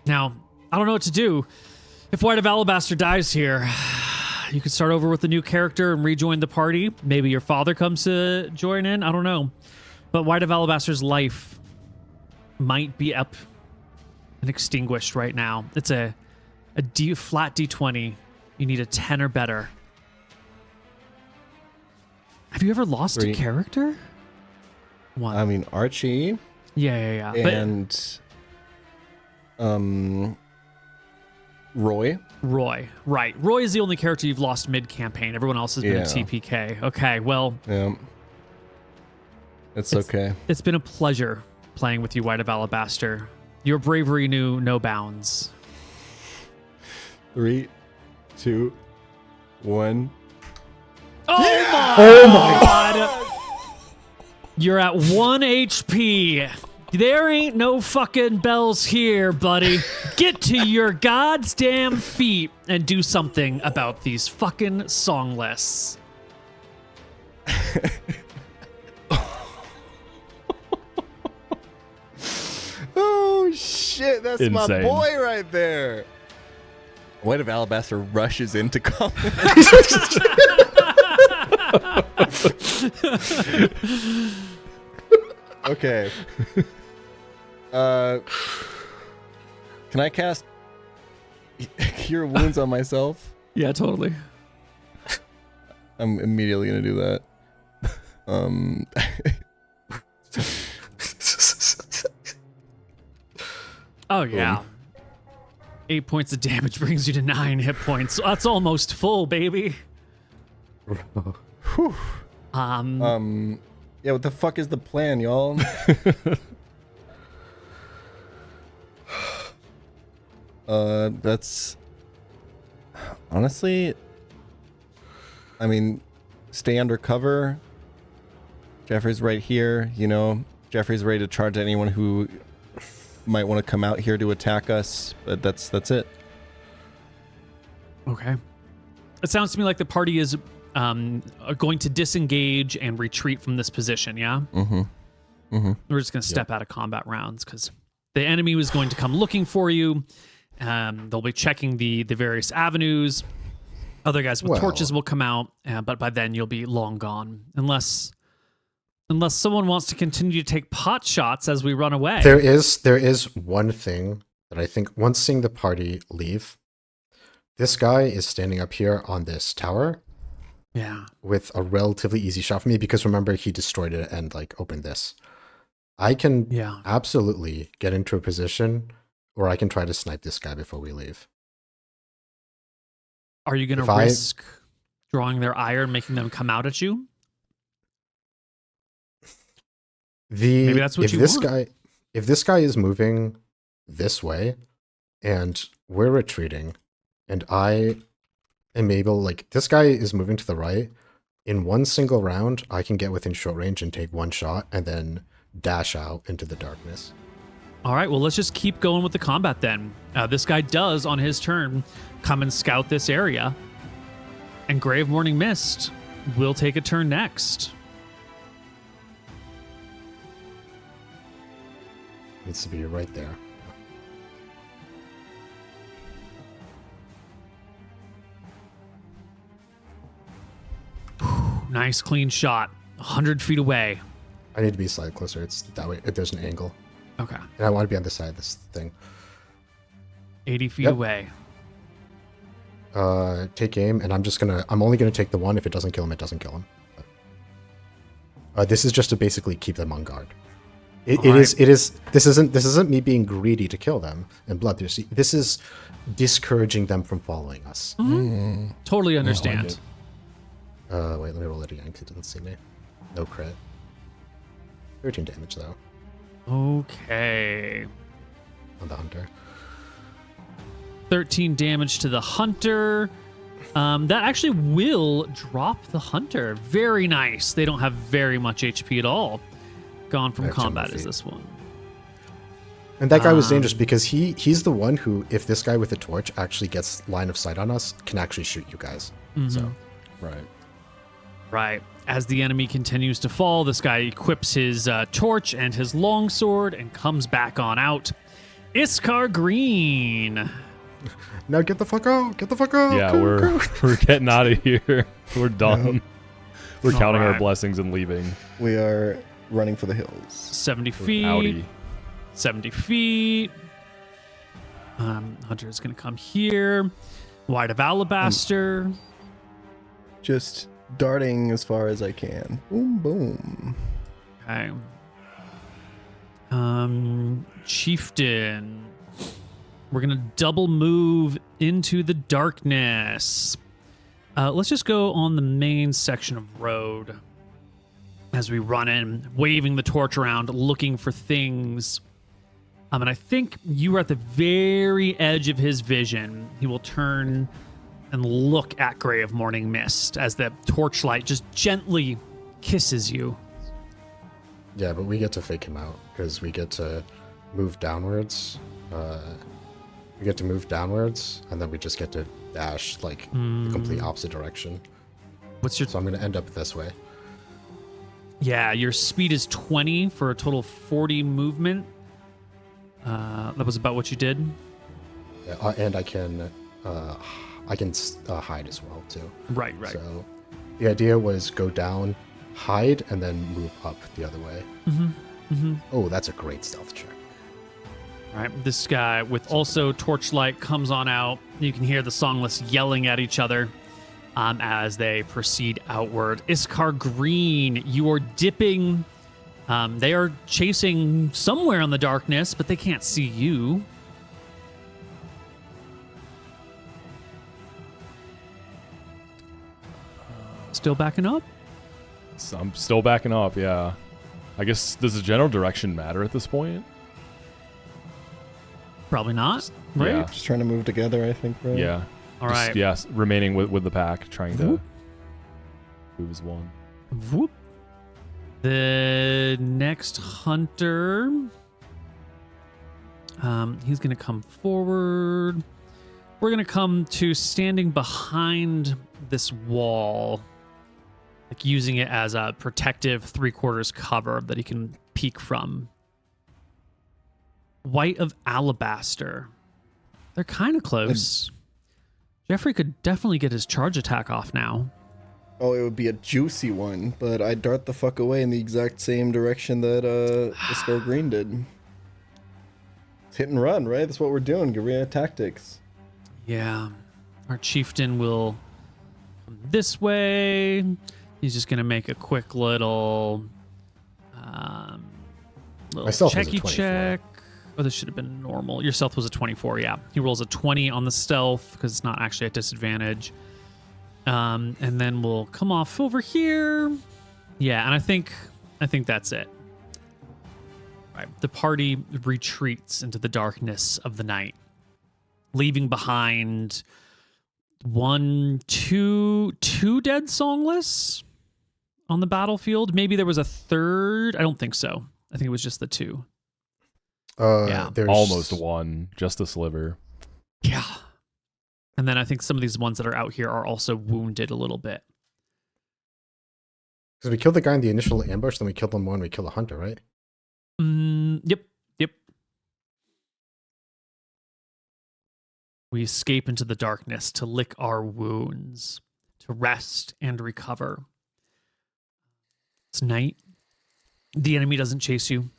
Now, I don't know what to do. If White of Alabaster dies here, you could start over with a new character and rejoin the party. Maybe your father comes to join in. I don't know. But White of Alabaster's life might be up and extinguished right now. It's a flat D20. You need a 10 or better. Have you ever lost a character? One. I mean, Archie. Yeah. And Roy. Roy. Right. Roy is the only character you've lost mid-campaign. Everyone else has been a TPK. Okay, well... Yeah. It's okay. It's been a pleasure playing with you, White of Alabaster. Your bravery knew no bounds. 3, 2, 1. Oh my God! You're at 1 HP. There ain't no fucking bells here, buddy. Get to your goddamn feet and do something about these fucking song lists. Oh shit, that's Insane. my boy right there. White of Alabaster rushes into combat. Okay. Can I cast Cure Wounds on myself? Yeah, totally. I'm immediately gonna do that. Oh, yeah. 8 points of damage brings you to 9 hit points. So that's almost full, baby. Whew. Yeah, what the fuck is the plan, y'all? Honestly, I mean, stay under cover. Jeffrey's right here, you know. Jeffrey's ready to charge anyone who might want to come out here to attack us, but that's it. Okay. It sounds to me like the party is going to disengage and retreat from this position, yeah? Mm-hmm. Mm-hmm. We're just going to step out of combat rounds because the enemy was going to come looking for you. They'll be checking the various avenues. Other guys with torches will come out, but by then you'll be long gone. Unless someone wants to continue to take pot shots as we run away. There is one thing that I think, once seeing the party leave, this guy is standing up here on this tower. Yeah. With a relatively easy shot for me, because remember, he destroyed it and like opened this. I can absolutely get into a position where I can try to snipe this guy before we leave. Are you going to risk drawing their ire and making them come out at you? Maybe that's what you want. If this guy is moving this way and we're retreating and I am able, like, this guy is moving to the right, in one single round, I can get within short range and take one shot and then dash out into the darkness. All right, well, let's just keep going with the combat then. This guy does, on his turn, come and scout this area. And Gray of Morning Mist will take a turn next. Needs to be right there. Nice, clean shot. 100 feet away. I need to be slightly closer. It's that way. There's an angle. Okay. And I want to be on this side of this thing. 80 feet away. Take aim, and I'm only gonna take the one. If it doesn't kill him, it doesn't kill him. This is just to basically keep them on guard. This isn't me being greedy to kill them and bloodthirsty. This is discouraging them from following us. Mm-hmm. Totally understand. Wait, let me roll it again because it doesn't see me. No crit. 13 damage though. Okay. On the hunter. 13 damage to the hunter. That actually will drop the hunter. Very nice. They don't have very much HP at all. Gone from combat is this one. And that guy was dangerous because he's the one who, if this guy with the torch actually gets line of sight on us, can actually shoot you guys. Mm-hmm. So, Right. As the enemy continues to fall, this guy equips his torch and his longsword and comes back on out. Iskar Green. Now get the fuck out! Get the fuck out! Yeah, we're getting out of here. We're done. We're counting our blessings and leaving. We are running for the hills. 70 feet. Outie. 70 feet. Hunter is going to come here. Wide of Alabaster. Just darting as far as I can. Boom, boom. Okay. Chieftain. We're going to double move into the darkness. Let's just go on the main section of road as we run in, waving the torch around, looking for things. And I think you are at the very edge of his vision. He will turn and look at Gray of Morning Mist as the torchlight just gently kisses you. Yeah, but we get to fake him out because we get to move downwards. We get to move downwards, and then we just get to dash like the complete opposite direction. So I'm going to end up this way. Yeah, your speed is 20 for a total of 40 movement. That was about what you did. Yeah, and I can hide as well too. Right. So the idea was go down, hide, and then move up the other way. Oh, that's a great stealth check. All right, this guy with also torchlight comes on out. You can hear the songless yelling at each other as they proceed outward. Iskar Green, you are dipping. They are chasing somewhere in the darkness, but they can't see you. Still backing up? I'm still backing up, yeah. I guess, does the general direction matter at this point? Probably not, right? Yeah. Just trying to move together, I think, right? Yeah. All right. Yes, remaining with the pack, trying to move as one. Whoop. The next hunter, he's going to come forward. We're going to come to standing behind this wall, like using it as a protective 3/4 cover that he can peek from. White of Alabaster. They're kind of close. Jeffrey could definitely get his charge attack off now. Oh, it would be a juicy one, but I'd dart the fuck away in the exact same direction that Iskar Green did. It's hit and run, right? That's what we're doing, guerrilla tactics. Yeah. Our chieftain will come this way. He's just going to make a quick little My stealth was a checky 24. check. Oh, this should have been normal. Your stealth was a 24, yeah. He rolls a 20 on the stealth because it's not actually at disadvantage. And then we'll come off over here. Yeah, and I think that's it. All right. The party retreats into the darkness of the night, leaving behind two dead songless on the battlefield. Maybe there was a third. I don't think so. I think it was just the two. Yeah. There's Almost one, just a sliver. Yeah. And then I think some of these ones that are out here are also wounded a little bit. Because we killed the guy in the initial ambush, then we killed them when we killed a hunter, right? Yep. We escape into the darkness to lick our wounds, to rest and recover. It's night. The enemy doesn't chase you.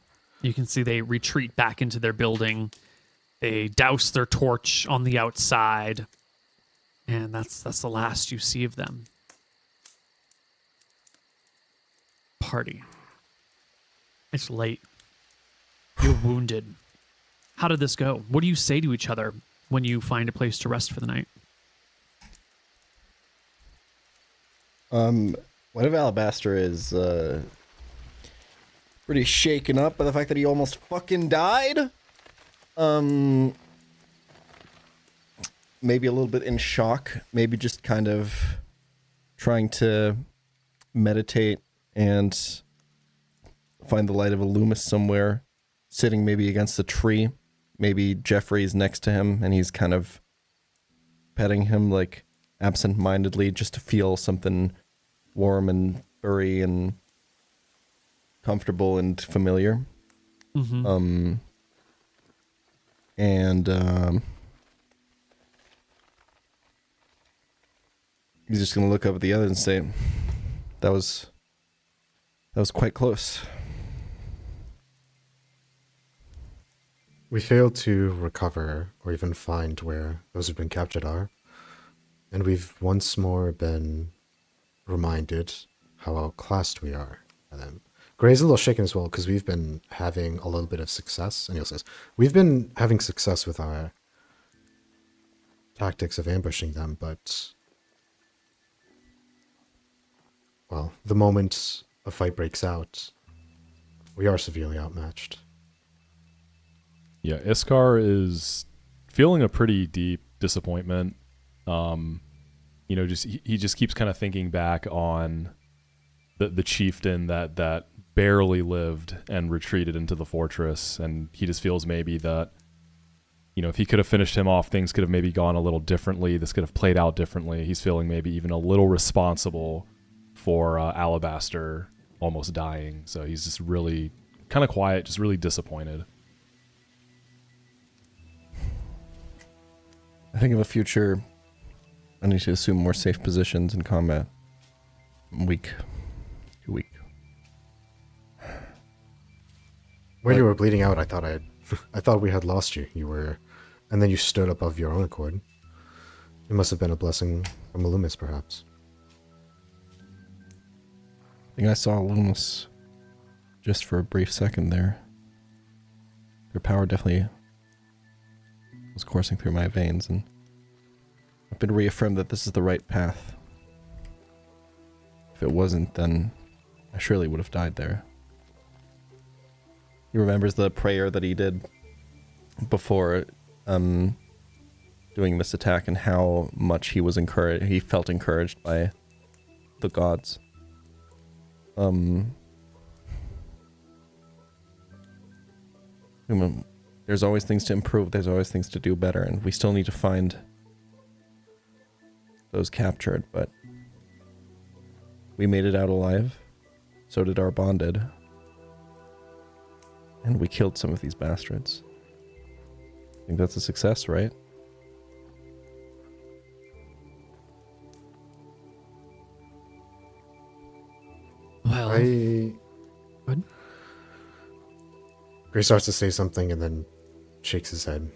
You can see they retreat back into their building. They douse their torch on the outside. And that's the last you see of them. Party. It's late. You're wounded. How did this go? What do you say to each other when you find a place to rest for the night? White of Alabaster is pretty shaken up by the fact that he almost fucking died. Maybe a little bit in shock. Maybe just kind of trying to meditate and find the light of a Loomis somewhere, sitting maybe against a tree. Maybe Jeffrey's next to him and he's kind of petting him like absent-mindedly just to feel something warm and furry and comfortable and familiar. Mm-hmm. He's just gonna look up at the others and say, that was quite close. We failed to recover or even find where those who've been captured are. And we've once more been reminded how outclassed we are by them. Gray's a little shaken as well because we've been having a little bit of success. And he says, we've been having success with our tactics of ambushing them, but, well, the moment a fight breaks out, we are severely outmatched. Yeah, Iskar is feeling a pretty deep disappointment. He just keeps kind of thinking back on the chieftain that barely lived and retreated into the fortress, and he just feels maybe that, if he could have finished him off, things could have maybe gone a little differently. This could have played out differently. He's feeling maybe even a little responsible for Alabaster almost dying. So he's just really kind of quiet, just really disappointed. I think in the future, I need to assume more safe positions in combat. I'm weak. Too weak. When you were bleeding out, I thought we had lost you. And then you stood up of your own accord. It must have been a blessing from Loomis, perhaps. I think I saw Loomis just for a brief second there. Their power definitely was coursing through my veins, and I've been reaffirmed that this is the right path. If it wasn't, then I surely would have died there. He remembers the prayer that he did before doing this attack and how much he was encouraged. He felt encouraged by the gods. There's always things to improve. There's always things to do better, and we still need to find those captured, but we made it out alive. So did our bonded. And we killed some of these bastards. I think that's a success, right? Well, good. Gray starts to say something and then shakes his head.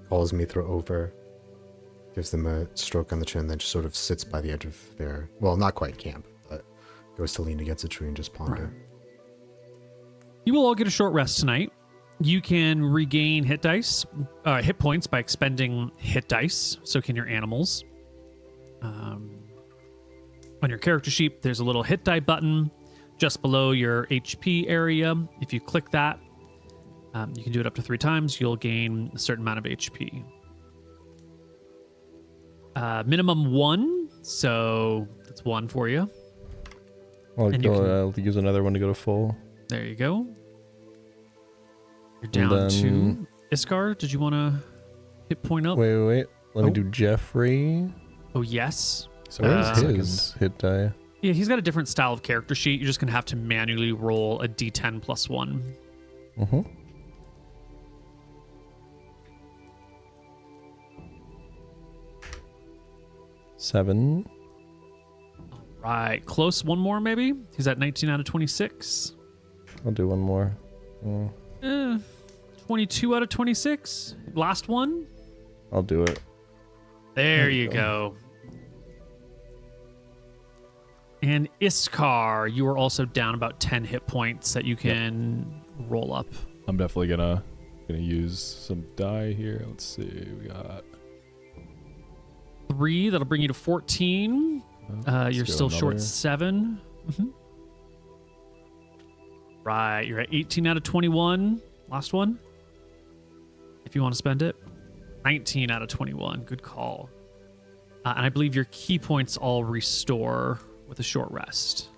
Calls Mithra over. Gives them a stroke on the chin, then just sort of sits by the edge of their, well, not quite camp, but goes to lean against a tree and just ponder. Right. You will all get a short rest tonight. You can regain hit points by expending hit dice. So can your animals. On your character sheet, there's a little hit die button just below your HP area. If you click that, you can do it up to 3 times. You'll gain a certain amount of HP. Minimum 1, so that's 1 for you. I'll use another one to go to full. There you go. You're down to Iskar. Did you want to hit point up? Wait. Let me do Jeffrey. Oh, yes. So where's his hit die? Yeah, he's got a different style of character sheet. You're just going to have to manually roll a d10 plus 1. Mm-hmm. Seven. All right. Close. One more, maybe? He's at 19 out of 26. I'll do one more. 22 out of 26. Last one. I'll do it. There you go. And Iskar, you are also down about 10 hit points that you can roll up. I'm definitely gonna use some die here. Let's see. We got 3. That'll bring you to 14. You're still short 7. Mm-hmm. Right. You're at 18 out of 21. Last one. If you want to spend it. 19 out of 21. Good call. And I believe your key points all restore with a short rest.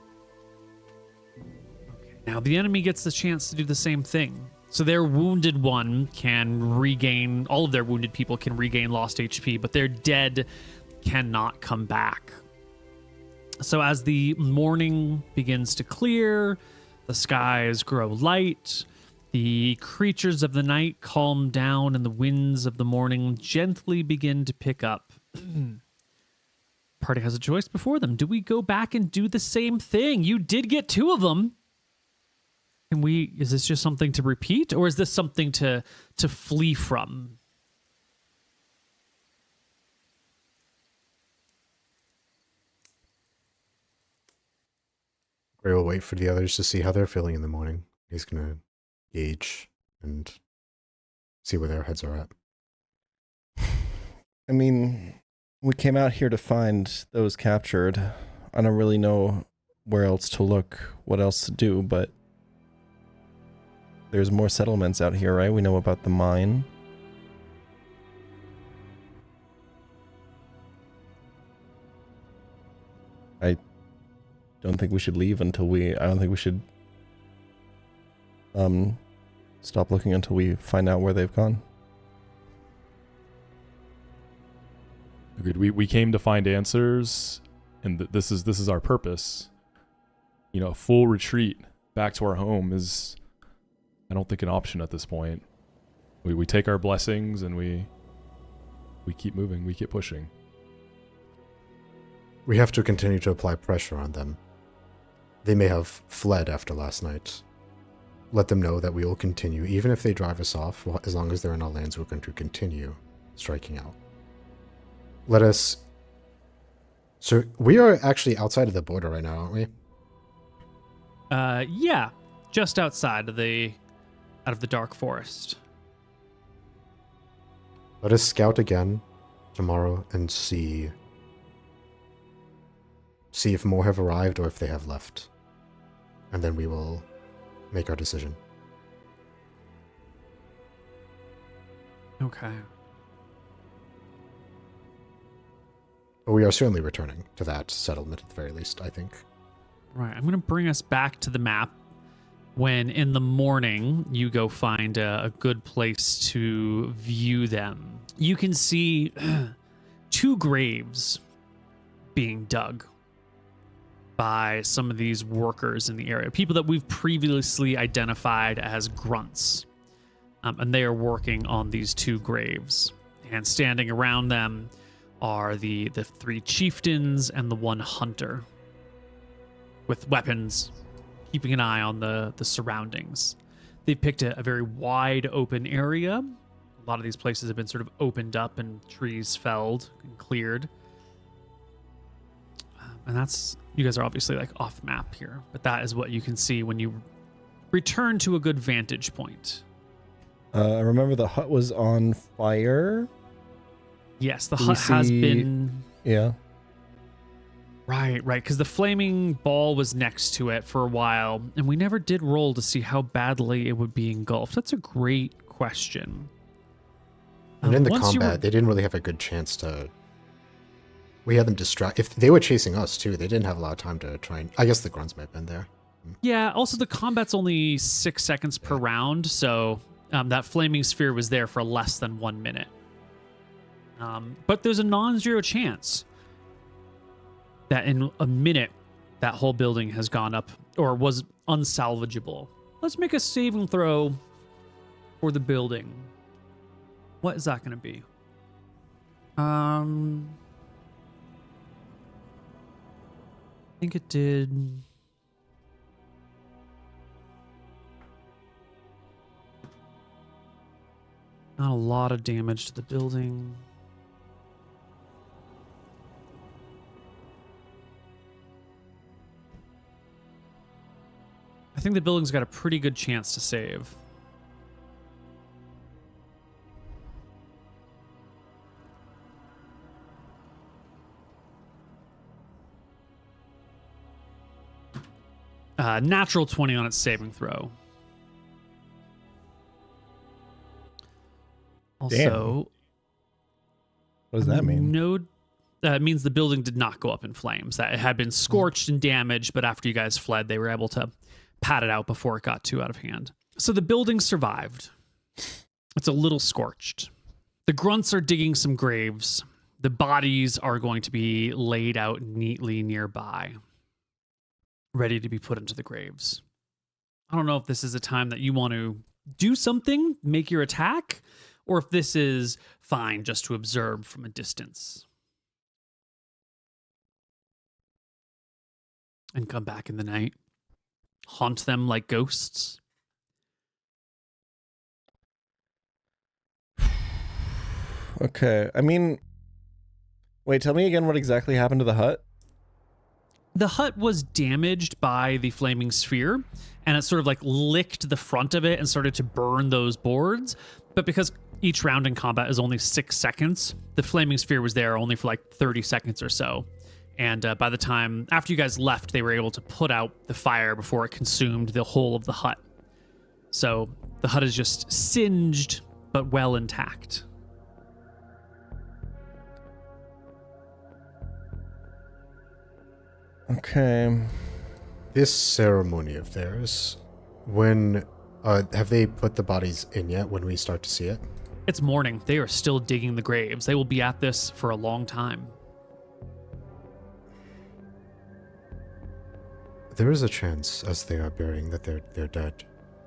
Okay. Now the enemy gets the chance to do the same thing. So their wounded one can regain, all of their wounded people can regain lost HP, but their dead cannot come back. So as the morning begins to clear, the skies grow light, the creatures of the night calm down, and the winds of the morning gently begin to pick up. Party has a choice before them. Do we go back and do the same thing? You did get 2 of them. Is this just something to repeat, or is this something to flee from? Gray will wait for the others to see how they're feeling in the morning. He's going to gauge and see where their heads are at. I mean, we came out here to find those captured. I don't really know where else to look, what else to do, but there's more settlements out here, right? We know about the mine. I don't think we should leave until I don't think we should stop looking until we find out where they've gone. Agreed. We came to find answers, and this is our purpose. You know, a full retreat back to our home is, I don't think, an option at this point. We take our blessings and we keep moving, we keep pushing. We have to continue to apply pressure on them. They may have fled after last night. Let them know that we will continue, even if they drive us off. As long as they're in our lands, we're going to continue striking out. Let us... So we are actually outside of the border right now, aren't we? Yeah, just outside of the dark forest. Let us scout again tomorrow and see if more have arrived or if they have left. And then we will make our decision. Okay. But we are certainly returning to that settlement at the very least, I think. Right. I'm going to bring us back to the map when in the morning you go find a good place to view them. You can see 2 graves being dug by some of these workers in the area, people that we've previously identified as grunts. And they are working on these 2 graves. And standing around them are the 3 chieftains and the 1 hunter with weapons, keeping an eye on the surroundings. They've picked a very wide open area. A lot of these places have been sort of opened up and trees felled and cleared. And that's, you guys are obviously like off map here, but that is what you can see when you return to a good vantage point. I remember the hut was on fire. Yes, the hut has been... Yeah. Right, because the flaming ball was next to it for a while, and we never did roll to see how badly it would be engulfed. That's a great question. And in the once you combat, they didn't really have a good chance to... We had them distract. If they were chasing us too, they didn't have a lot of time to try and... I guess the grunts might have been there. Yeah, also the combat's only 6 seconds per round, so that flaming sphere was there for less than 1 minute. But there's a non-zero chance that in a minute that whole building has gone up or was unsalvageable. Let's make a saving throw for the building. What is that going to be? I think it did... Not a lot of damage to the building. I think the building's got a pretty good chance to save. Natural 20 on its saving throw. Also, what does that mean? It means the building did not go up in flames. That it had been scorched and damaged, but after you guys fled, they were able to pat it out before it got too out of hand. So the building survived. It's a little scorched. The grunts are digging some graves. The bodies are going to be laid out neatly nearby, ready to be put into the graves. I don't know if this is a time that you want to do something, make your attack, or if this is fine just to observe from a distance. And come back in the night. Haunt them like ghosts. Okay, I mean... Wait, tell me again what exactly happened to the hut? The hut was damaged by the flaming sphere, and it sort of like licked the front of it and started to burn those boards. But because each round in combat is only 6 seconds, the flaming sphere was there only for like 30 seconds or so. And by the time, after you guys left, they were able to put out the fire before it consumed the whole of the hut. So the hut is just singed, but well intact. Okay. This ceremony of theirs, when... have they put the bodies in yet when we start to see it? It's morning. They are still digging the graves. They will be at this for a long time. There is a chance, as they are burying, that they're dead.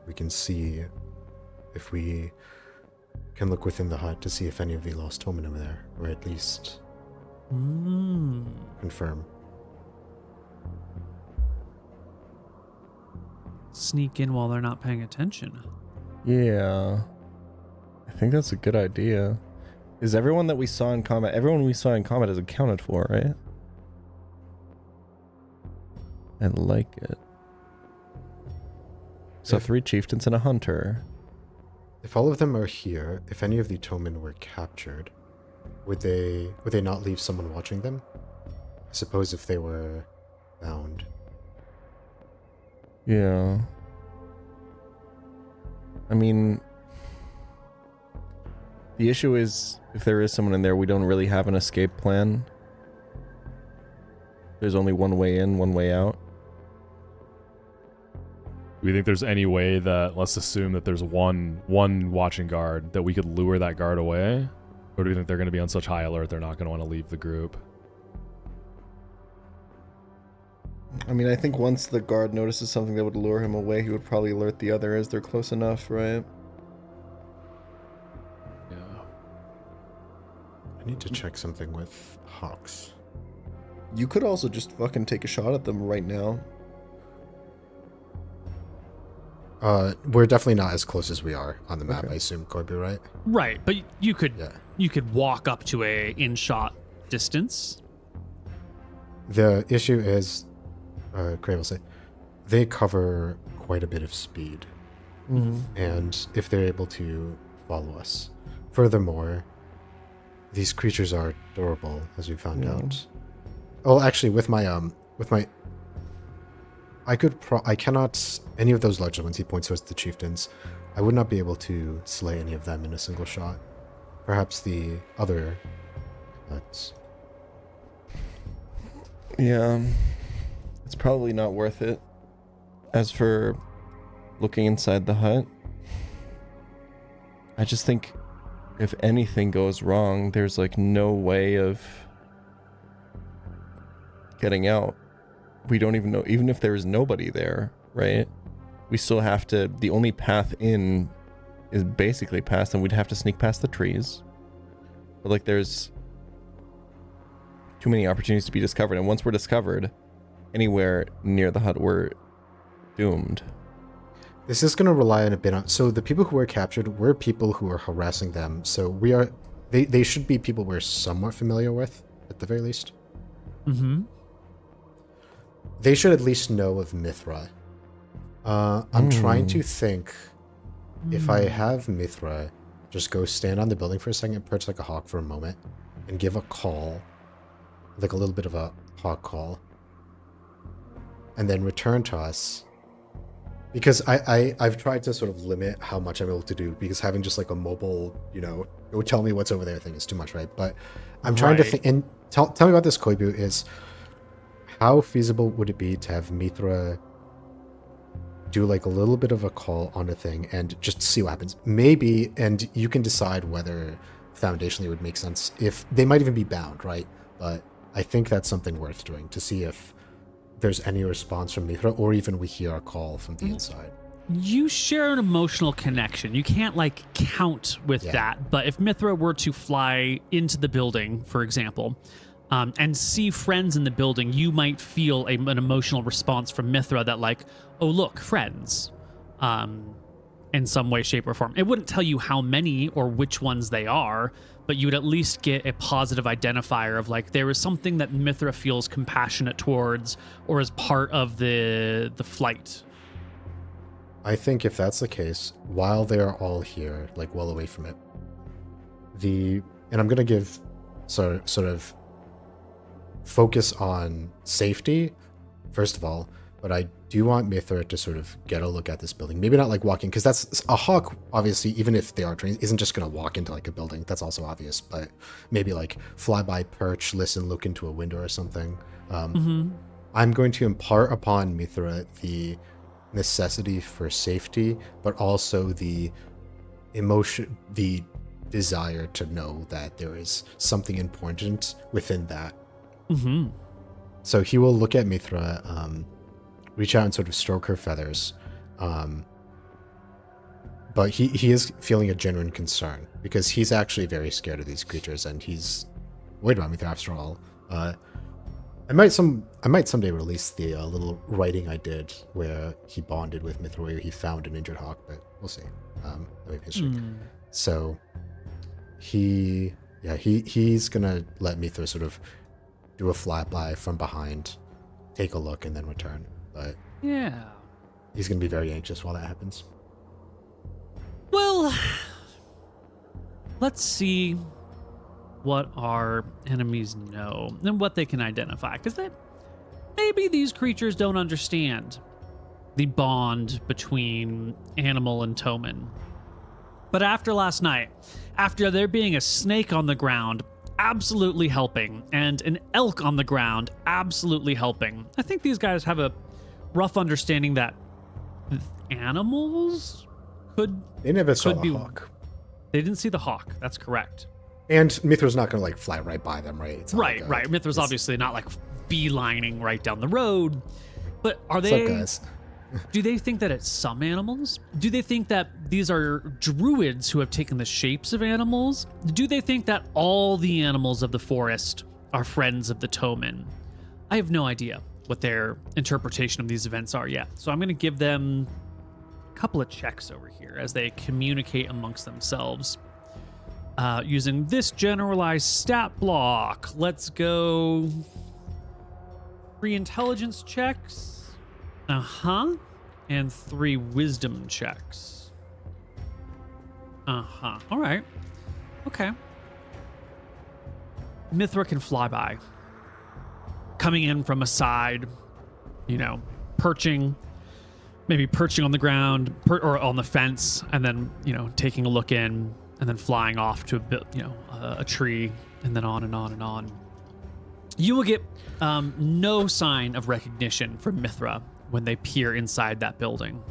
We can see if we can look within the hut to see if any of the lost Tomen are there, or at least confirm. Sneak in while they're not paying attention. Yeah. I think that's a good idea. Is everyone that we saw in combat, everyone we saw in combat is accounted for, right? I like it. So 3 chieftains and a hunter. If all of them are here, if any of the Tomen were captured, would they not leave someone watching them? I suppose if they were bound. Yeah. I mean, the issue is, if there is someone in there, we don't really have an escape plan. There's only one way in, one way out. Do you think there's any way that, let's assume that there's one watching guard, that we could lure that guard away? Or do you think they're going to be on such high alert they're not going to want to leave the group? I mean, I think once the guard notices something that would lure him away, he would probably alert the other as they're close enough, right? Yeah. I need to check something with hawks. You could also just fucking take a shot at them right now. We're definitely not as close as we are on the map, Okay. I assume, Koibu, right? Right, but you could Yeah. you could walk up to a in-shot distance. The issue is, Craig will say, they cover quite a bit of speed. And if they're able to follow us. Furthermore, these creatures are durable, as we found out. Oh, actually, with my I cannot, any of those larger ones, he points towards the chieftains, I would not be able to slay any of them in a single shot. Perhaps the other huts. Yeah, it's probably not worth it. As for looking inside the hut, I just think if anything goes wrong, there's like no way of getting out. We don't even know, even if there's nobody there, right? We still have to, the only path in is basically past, and we'd have to sneak past the trees. But like there's too many opportunities to be discovered, and once we're discovered anywhere near the hut, we're doomed. This is going to rely on a bit on, so the people who were captured were people who are harassing them, so they should be people we're somewhat familiar with, at the very least. Mm-hmm. They should at least know of Mithra. I'm trying to think if I have Mithra just go stand on the building for a second, perch like a hawk for a moment, and give a call, like a little bit of a hawk call, and then return to us. Because I've tried to sort of limit how much I'm able to do, because having just like a mobile, go tell me what's over there thing is too much, right? But I'm trying to think, and tell me about this, Koibu, is how feasible would it be to have Mithra do like a little bit of a call on a thing and just see what happens? Maybe, and you can decide whether foundationally it would make sense. If they might even be bound, right? But I think that's something worth doing to see if there's any response from Mithra, or even we hear a call from the inside. You share an emotional connection. You can't like count with that. But if Mithra were to fly into the building, for example, and see friends in the building, you might feel an emotional response from Mithra that like, oh, look, friends, in some way, shape, or form. It wouldn't tell you how many or which ones they are, but you would at least get a positive identifier of like, there is something that Mithra feels compassionate towards or is part of the flight. I think if that's the case, while they are all here, like well away from it, and I'm going to give sort of focus on safety, first of all, but I do want Mithra to sort of get a look at this building. Maybe not like walking, because that's a hawk, obviously, even if they are trained, isn't just going to walk into like a building. That's also obvious, but maybe like fly by, perch, listen, look into a window or something. I'm going to impart upon Mithra the necessity for safety, but also the emotion, the desire to know that there is something important within that. So he will look at Mithra, reach out and sort of stroke her feathers, but he is feeling a genuine concern because he's actually very scared of these creatures, and he's worried about Mithra after all. I might someday release the little writing I did where he bonded with Mithra, where he found an injured hawk, but we'll see. That may be interesting. So he's gonna let Mithra sort of do a flyby from behind, take a look, and then return. But yeah, he's gonna be very anxious while that happens. Well, let's see what our enemies know and what they can identify, because maybe these creatures don't understand the bond between animal and Toman. But after last night, after there being a snake on the ground, absolutely helping, and an elk on the ground absolutely helping. I think these guys have a rough understanding that animals They never saw could the be. hawk. They didn't see the hawk. That's correct. And Mithra's not gonna like fly right by them, right? It's not Right, like right. Mithra's obviously not like beelining right down the road. But are What's they? up, guys? Do they think that it's some animals? Do they think that these are druids who have taken the shapes of animals? Do they think that all the animals of the forest are friends of the Toman? I have no idea what their interpretation of these events are yet. So I'm going to give them a couple of checks over here as they communicate amongst themselves. Using this generalized stat block, let's go 3 intelligence checks. And 3 wisdom checks. All right. Okay. Mithra can fly by. Coming in from a side, perching on the ground or on the fence, and then, taking a look in, and then flying off to a tree, and then on and on and on. You will get no sign of recognition from Mithra when they peer inside that building.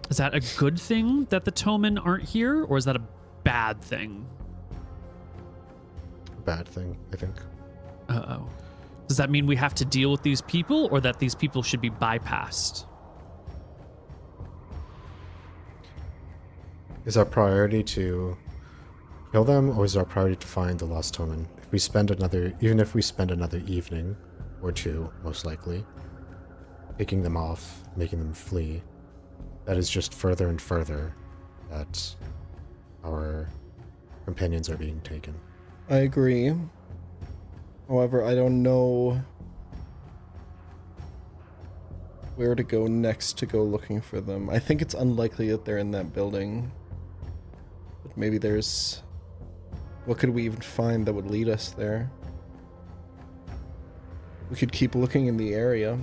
Is that a good thing that the Toman aren't here, or is that a bad thing? Bad thing, I think. Uh-oh. Does that mean we have to deal with these people, or that these people should be bypassed? Is our priority to kill them, or is our priority to find the lost Toman? Even if we spend another evening or 2, most likely, picking them off, making them flee, that is just further and further that our companions are being taken. I agree. However, I don't know where to go next to go looking for them. I think it's unlikely that they're in that building. But maybe there's... What could we even find that would lead us there? We could keep looking in the area.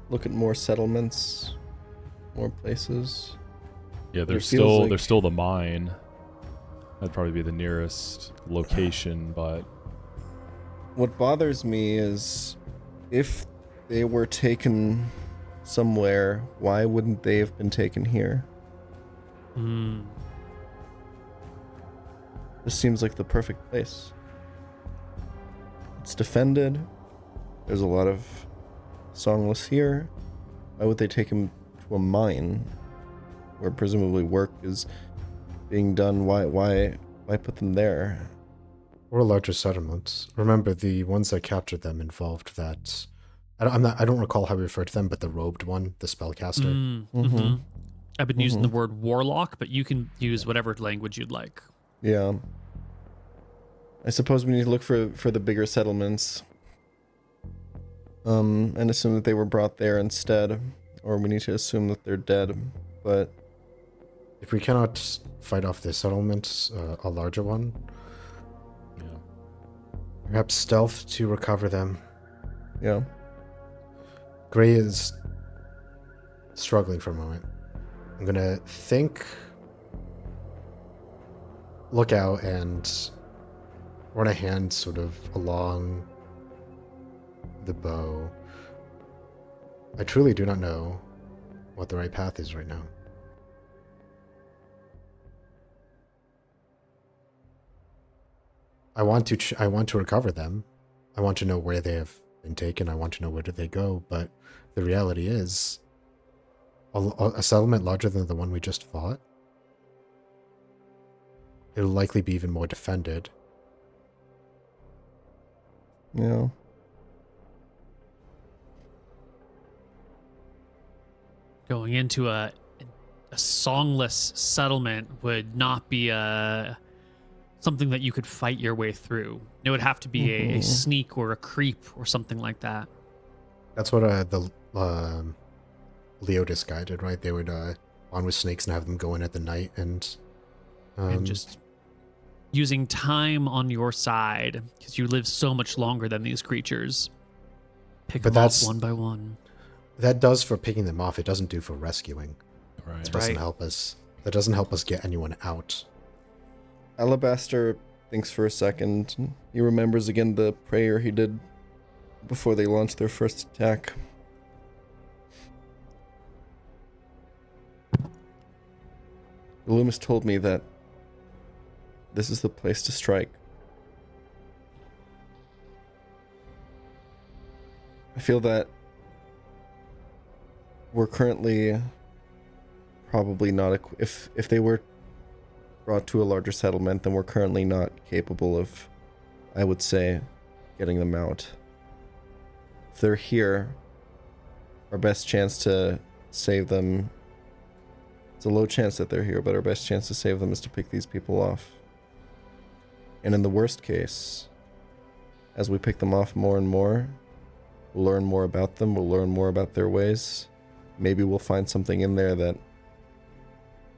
Look at more settlements, more places. Yeah, It there's feels there's still the mine. That'd probably be the nearest location, but What bothers me is if they were taken somewhere, why wouldn't they have been taken here? This seems like the perfect place. It's defended. There's a lot of songless here. Why would they take him to a mine where presumably work is being done? Why put them there? Or larger settlements. Remember, the ones that captured them involved that... I don't recall how we refer to them, but the robed one, the spellcaster. I've been using the word warlock, but you can use whatever language you'd like. Yeah. I suppose we need to look for the bigger settlements. And assume that they were brought there instead. Or we need to assume that they're dead. But If we cannot fight off the settlement, a larger one, yeah. perhaps stealth to recover them. yeah. Gray is struggling for a moment. I'm gonna look out and run a hand sort of along the bow. I truly do not know what the right path is right now. I want to recover them. I want to know where they have been taken. I want to know where do they go. But the reality is, a settlement larger than the one we just fought, it'll likely be even more defended. Yeah. Going into a songless settlement would not be something that you could fight your way through. It would have to be a sneak or a creep or something like that. That's what the Leotis guy did, right? They would on with snakes and have them go in at the night and just using time on your side because you live so much longer than these creatures. Pick But them off that's- one by one. That does for picking them off. It doesn't do for rescuing. Right. It doesn't Right. help us. That doesn't help us get anyone out. Alabaster thinks for a second. He remembers again the prayer he did before they launched their first attack. Loomis told me that this is the place to strike. I feel that we're currently probably not if they were brought to a larger settlement, then we're currently not capable of, I would say, getting them out. If they're here, our best chance to save them, it's a low chance that they're here, but our best chance to save them is to pick these people off. And in the worst case, as we pick them off more and more, we'll learn more about them, we'll learn more about their ways. Maybe we'll find something in there that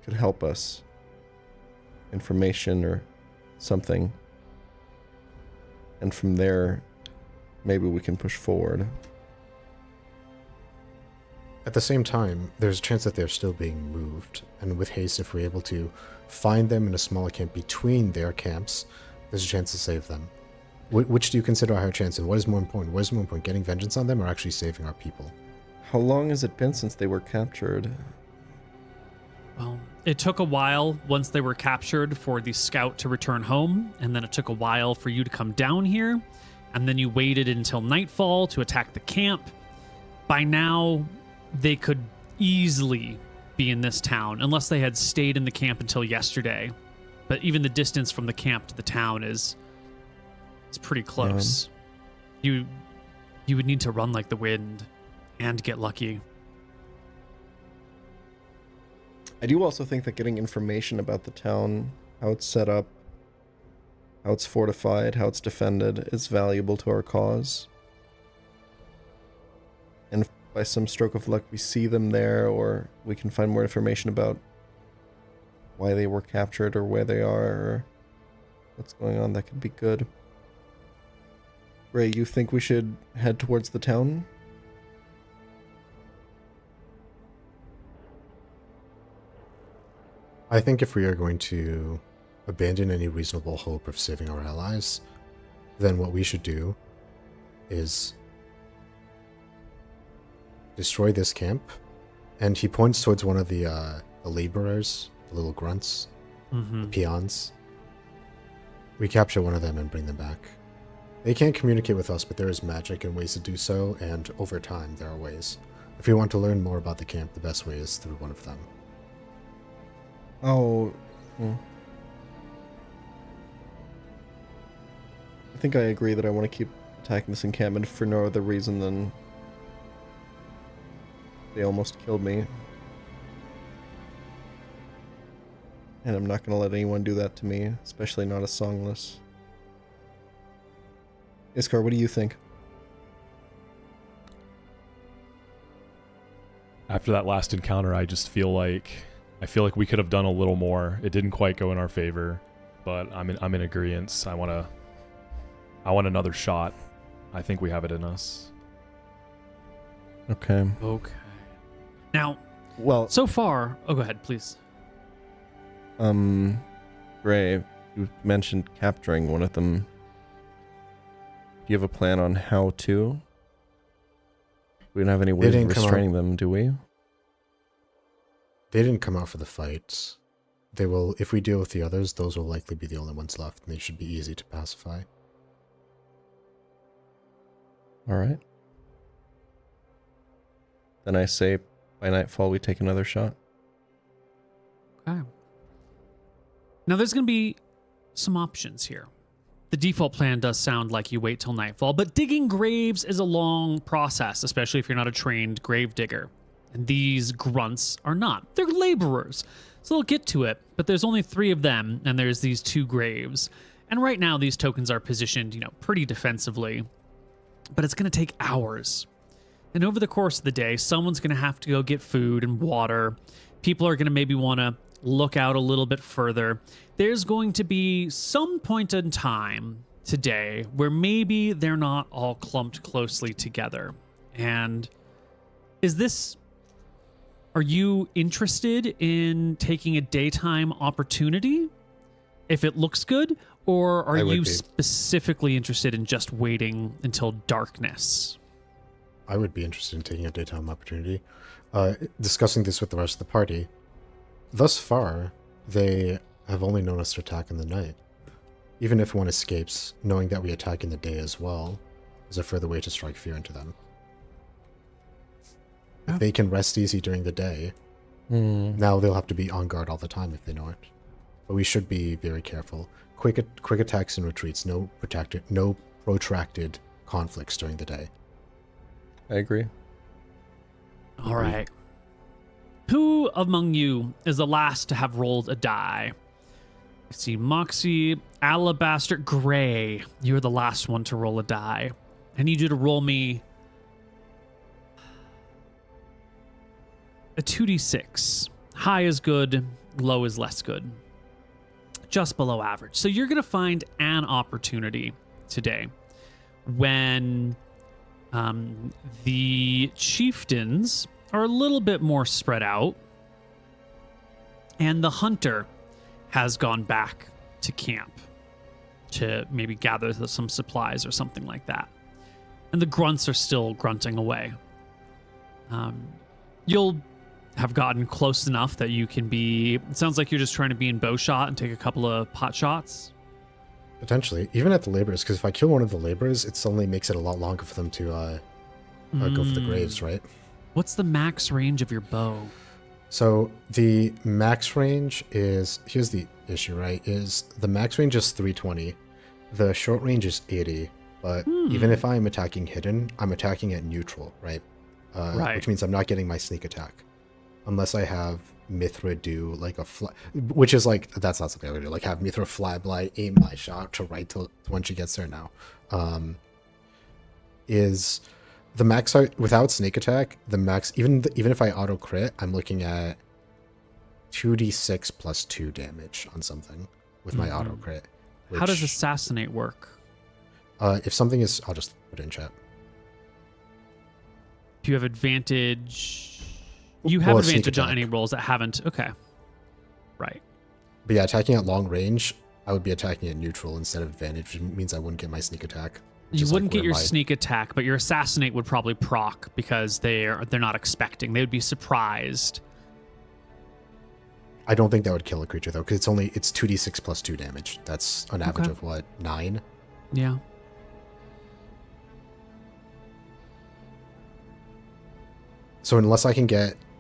could help us. Information or something. And from there, maybe we can push forward. At the same time, there's a chance that they're still being moved. And with haste, if we're able to find them in a smaller camp between their camps, there's a chance to save them. Which do you consider a higher chance, and what is more important? What is more important, getting vengeance on them or actually saving our people? How long has it been since they were captured? Well, it took a while once they were captured for the scout to return home, and then it took a while for you to come down here, and then you waited until nightfall to attack the camp. By now, they could easily be in this town, unless they had stayed in the camp until yesterday. But even the distance from the camp to the town is pretty close. You would need to run like the wind and get lucky. I do also think that getting information about the town, how it's set up, how it's fortified, how it's defended, is valuable to our cause. And if by some stroke of luck we see them there, or we can find more information about why they were captured or where they are or what's going on, that could be good. Ray, you think we should head towards the town? I think if we are going to abandon any reasonable hope of saving our allies, then what we should do is destroy this camp. And he points towards one of the laborers, the little grunts, the peons. We capture one of them and bring them back. They can't communicate with us, but there is magic and ways to do so, and over time there are ways. If we want to learn more about the camp, the best way is through one of them. Oh. I think I agree that I want to keep attacking this encampment for no other reason than they almost killed me. And I'm not going to let anyone do that to me, especially not a songless. Iskar, what do you think? After that last encounter, I feel like we could have done a little more. It didn't quite go in our favor, but I'm in agreement. I want another shot. I think we have it in us. Okay. Okay. Now, Well, so far, go ahead, please. Ray, you mentioned capturing one of them. Do you have a plan on how to? We don't have any way of didn't come restraining them, do we? They didn't come out for the fight. They will, if we deal with the others, those will likely be the only ones left, and they should be easy to pacify. Alright. Then I say, by nightfall, we take another shot. Okay. Now, there's going to be some options here. The default plan does sound like you wait till nightfall, but digging graves is a long process, especially if you're not a trained grave digger. And these grunts are not. They're laborers. So they'll get to it, but there's only 3 of them, and there's these 2 graves. And right now, these tokens are positioned, pretty defensively. But it's going to take hours. And over the course of the day, someone's going to have to go get food and water. People are going to maybe want to look out a little bit further. There's going to be some point in time today where maybe they're not all clumped closely together. And are you interested in taking a daytime opportunity if it looks good? Or are I would you be. specifically interested in just waiting until darkness? I would be interested in taking a daytime opportunity. Discussing this with the rest of the party. Thus far, they have only known us to attack in the night. Even if one escapes, knowing that we attack in the day as well is a further way to strike fear into them. If they can rest easy during the day, now they'll have to be on guard all the time if they know it. But we should be very careful. Quick attacks and retreats, no protracted conflicts during the day. I agree. All right. Who among you is the last to have rolled a die? I see Moxi, Alabaster, Gray. You're the last one to roll a die. I need you to roll me a 2d6. High is good, low is less good. Just below average. So you're going to find an opportunity today when the chieftains are a little bit more spread out and the hunter has gone back to camp to maybe gather some supplies or something like that. And the grunts are still grunting away. You'll have gotten close enough that you can be... It sounds like you're just trying to be in bow shot and take a couple of pot shots. Potentially. Even at the laborers, because if I kill one of the laborers, it suddenly makes it a lot longer for them to go for the graves, right? What's the max range of your bow? So the max range is... Here's the issue, right? Is the max range is 320. The short range is 80. But even if I'm attacking hidden, I'm attacking at neutral, right? Right. Which means I'm not getting my sneak attack. Unless I have Mithra do like a which is like, that's not something I would do. Like have Mithra fly by, aim my shot to right till when she gets there now. Is the max without sneak attack, the max, even if I auto crit, I'm looking at 2d6 plus 2 damage on something with my auto crit. How does assassinate work? If something is, I'll just put it in chat. Do you have advantage? You have Well, sneak advantage on attack. any rolls that haven't. Okay. Right. But yeah, attacking at long range, I would be attacking at neutral instead of advantage, which means I wouldn't get my sneak attack. You wouldn't get your sneak attack, but your assassinate would probably proc because they're not expecting. They would be surprised. I don't think that would kill a creature though, because it's 2d6 plus 2 damage. That's an average of what, 9? Yeah. So unless I can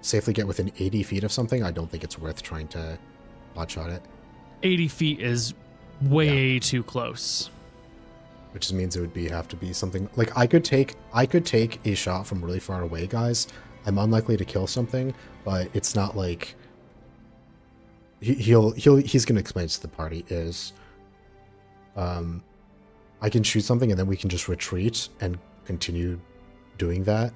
safely get within 80 feet of something, I don't think it's worth trying to hotshot it. 80 feet is way too close. Which means it would have to be something like I could take a shot from really far away, guys. I'm unlikely to kill something, but it's not like he's gonna explain to the party is I can shoot something and then we can just retreat and continue doing that.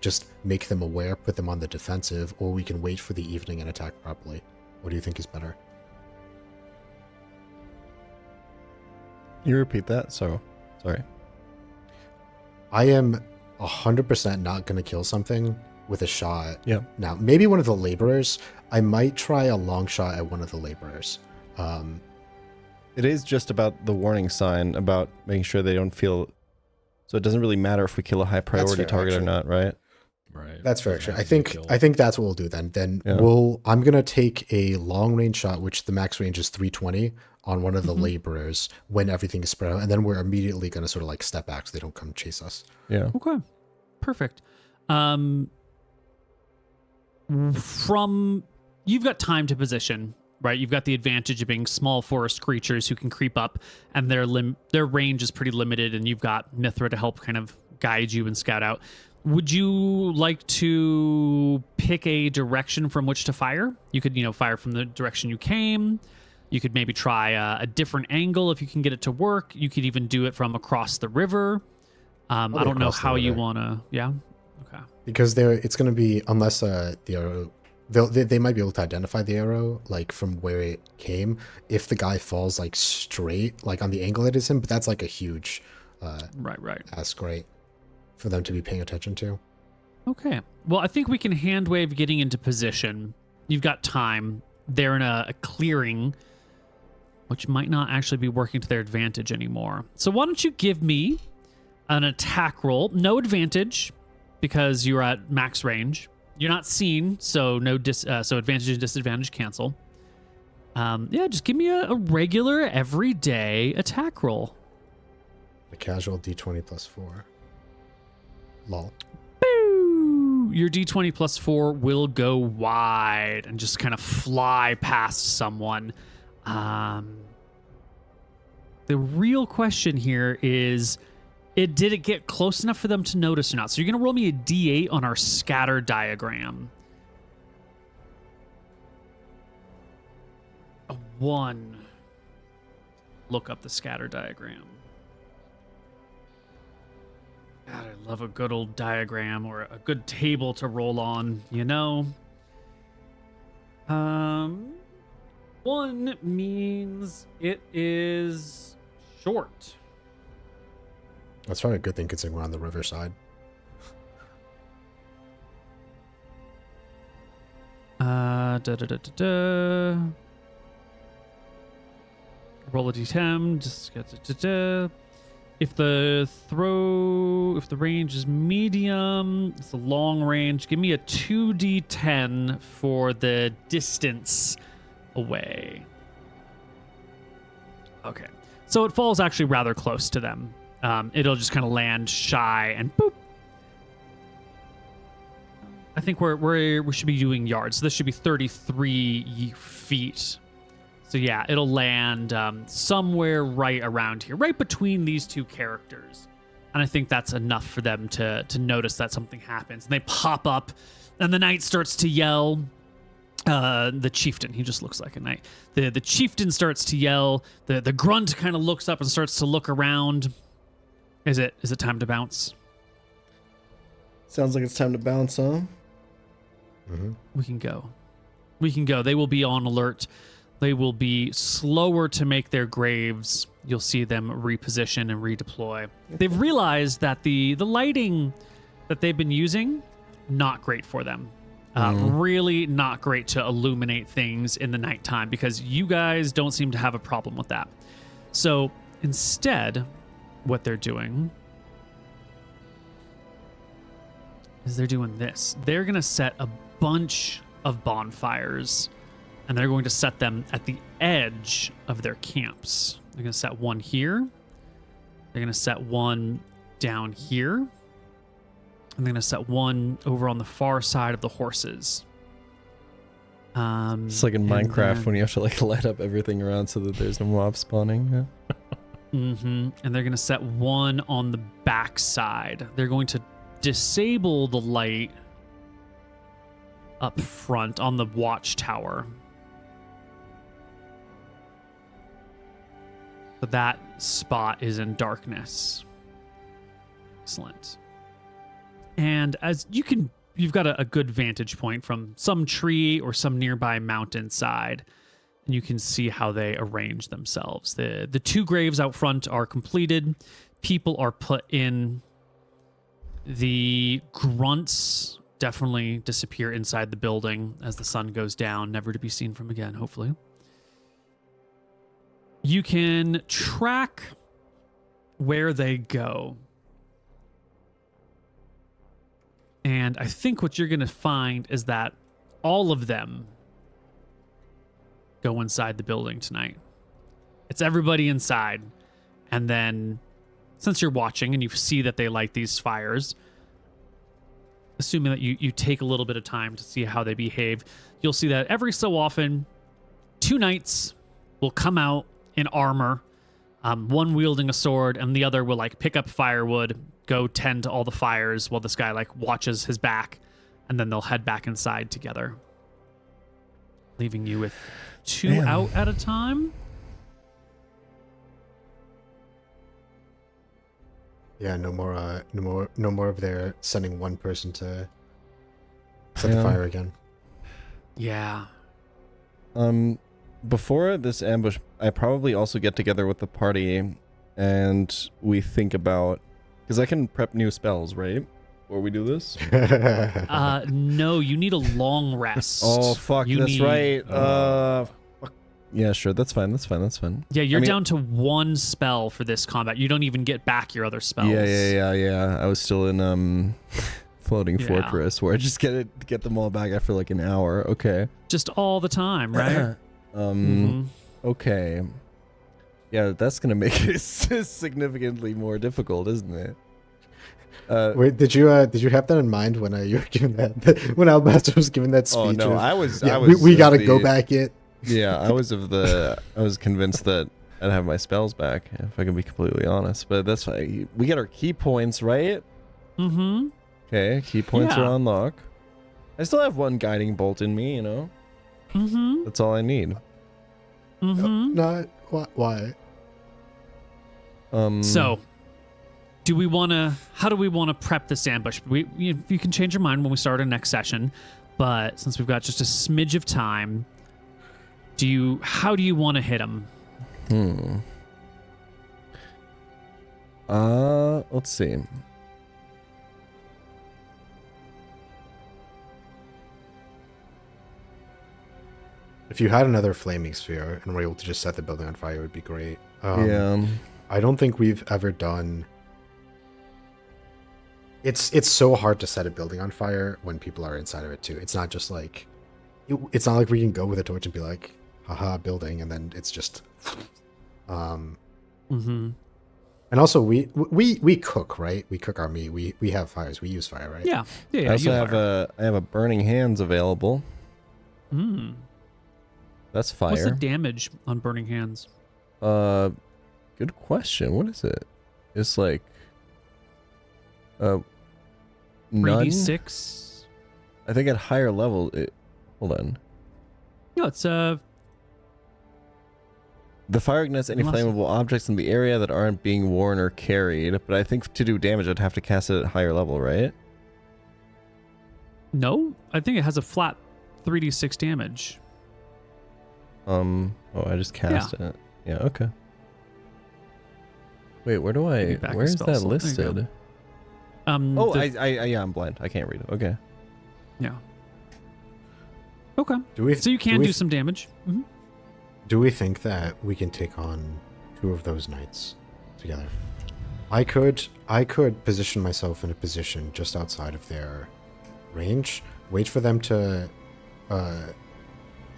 Just make them aware, put them on the defensive, or we can wait for the evening and attack properly. What do you think is better? You repeat that? So, sorry. I am 100% not going to kill something with a shot. Yeah. Now, maybe one of the laborers. I might try a long shot at one of the laborers. It is just about the warning sign, about making sure they don't feel... So it doesn't really matter if we kill a high priority fair, target actually. or not, right? Right. That's fair. Doesn't Actually. have to be killed. I think that's what we'll do then. Yeah. I'm going to take a long range shot, which the max range is 320 on one of the laborers when everything is spread out. And then we're immediately going to sort of like step back so they don't come chase us. Yeah. Okay. Perfect. You've got time to position, right? You've got the advantage of being small forest creatures who can creep up, and their range is pretty limited, and you've got Mithra to help kind of guide you and scout out. Would you like to pick a direction from which to fire? You could, fire from the direction you came. You could maybe try a different angle if you can get it to work. You could even do it from across the river. I don't know across the how you river. want to. Yeah. Okay. Because it's going to be, unless the arrow, they might be able to identify the arrow like from where it came if the guy falls like straight, like on the angle it is in, but that's like a huge Right. ask, right? for them to be paying attention to. Okay. Well, I think we can hand wave getting into position. You've got time. They're in a clearing, which might not actually be working to their advantage anymore. So why don't you give me an attack roll? No advantage because you're at max range. You're not seen, so so advantage and disadvantage cancel. Yeah, just give me a regular everyday attack roll. A casual D20 plus 4. Lol. Boo! Your D20 plus 4 will go wide and just kind of fly past someone. The real question here is, did it get close enough for them to notice or not? So you're going to roll me a D8 on our scatter diagram. A 1. Look up the scatter diagram. God, I love a good old diagram or a good table to roll on, you know? 1 means it is short. That's probably a good thing considering we're on the riverside. Roll a d10. Just get If the range is medium, it's a long range. Give me a 2d10 for the distance away. Okay, so it falls actually rather close to them. It'll just kind of land shy and boop. I think we should be doing yards. So this should be 33 feet. So yeah, it'll land somewhere right around here, right between these two characters. And I think that's enough for them to notice that something happens. And they pop up, and the knight starts to yell. The chieftain, he just looks like a knight. The chieftain starts to yell. The grunt kind of looks up and starts to look around. Is it time to bounce? Sounds like it's time to bounce, huh? Mm-hmm. We can go. They will be on alert. They will be slower to make their graves. You'll see them reposition and redeploy. They've realized that the lighting that they've been using, not great for them. Really not great to illuminate things in the nighttime because you guys don't seem to have a problem with that. So instead, what they're doing is they're doing this. They're going to set a bunch of bonfires, and they're going to set them at the edge of their camps. They're going to set one here. They're going to set one down here. And they're going to set one over on the far side of the horses. It's like in Minecraft when you have to like light up everything around so that there's no mob spawning. Yeah. And they're going to set one on the back side. They're going to disable the light up front on the watchtower. So that spot is in darkness. Excellent. And as you've got a good vantage point from some tree or some nearby mountainside, and you can see how they arrange themselves. The two graves out front are completed. People are put in. The grunts definitely disappear inside the building as the sun goes down, never to be seen from again, hopefully. You can track where they go. And I think what you're going to find is that all of them go inside the building tonight. It's everybody inside. And then, since you're watching and you see that they light these fires, assuming that you take a little bit of time to see how they behave, you'll see that every so often, two knights will come out in armor, one wielding a sword, and the other will like pick up firewood, go tend to all the fires while this guy like watches his back, and then they'll head back inside together, leaving you with two out at a time. Yeah, no more of their sending one person to set the fire again. Yeah. Before this ambush, I probably also get together with the party and we think about Because I can prep new spells, right? Before we do this. No, you need a long rest. Oh fuck, You that's need- right. Fuck. Yeah, sure. That's fine. That's fine. Yeah, you're I mean- down to one spell for this combat. You don't even get back your other spells. Yeah. I was still in floating Yeah. fortress where I just get them all back after like an hour. Okay. Just all the time, right? Mhm. Okay. Yeah, that's gonna make it significantly more difficult, isn't it? Wait, did you have that in mind when you were giving that when Albaster was giving that speech? Oh no, of, I was. we gotta of go the- back it. Yeah, I was convinced that I'd have my spells back, if I can be completely honest. But that's fine. We get our key points, right? Mm-hmm. Okay, key points Yeah. are on lock. I still have one guiding bolt in me, you know? Mm-hmm. That's all I need. Mm-hmm. Not why? So, how do we want to prep this ambush? You can change your mind when we start our next session, but since we've got just a smidge of time, how do you want to hit him? Let's see. If you had another flaming sphere and were able to just set the building on fire, it would be great. Yeah. I don't think we've ever done. It's so hard to set a building on fire when people are inside of it too. It's not just like, it's not like we can go with a torch and be like, haha, building, and then it's just. Mm-hmm. And also we cook, right? We cook our meat. We have fires. We use fire, right? Yeah. I also have a burning hands available. That's fire. What's the damage on burning hands? Good question. What is it? It's like none. 3d6. I think at higher level hold on. No, it's The fire ignites any Unless- flammable objects in the area that aren't being worn or carried, but I think to do damage I'd have to cast it at higher level, right? no. I think it has a flat 3d6 damage. Oh, I just cast it. Yeah, okay. Wait, where do Maybe back a where's spell that slot. There you go. listed? Oh, Yeah, I'm blind. I can't read it. Okay. yeah. Okay. Do So you can do some damage. Mm-hmm. Do we think that we can take on 2 of those knights together? I could position myself in a position just outside of their range, wait for them to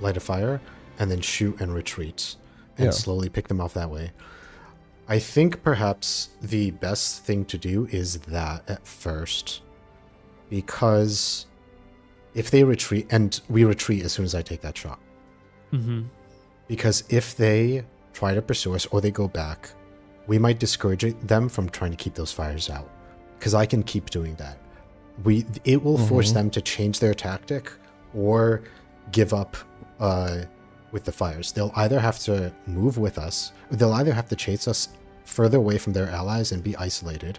light a fire, and then shoot and retreat, and Yeah. slowly pick them off that way. I think perhaps the best thing to do is that at first, because if they retreat, and we retreat as soon as I take that shot, Mm-hmm. because if they try to pursue us or they go back, we might discourage them from trying to keep those fires out. Because I can keep doing that. It will force them to change their tactic or give up with the fires. They'll either have to move with us, or they'll either have to chase us further away from their allies and be isolated,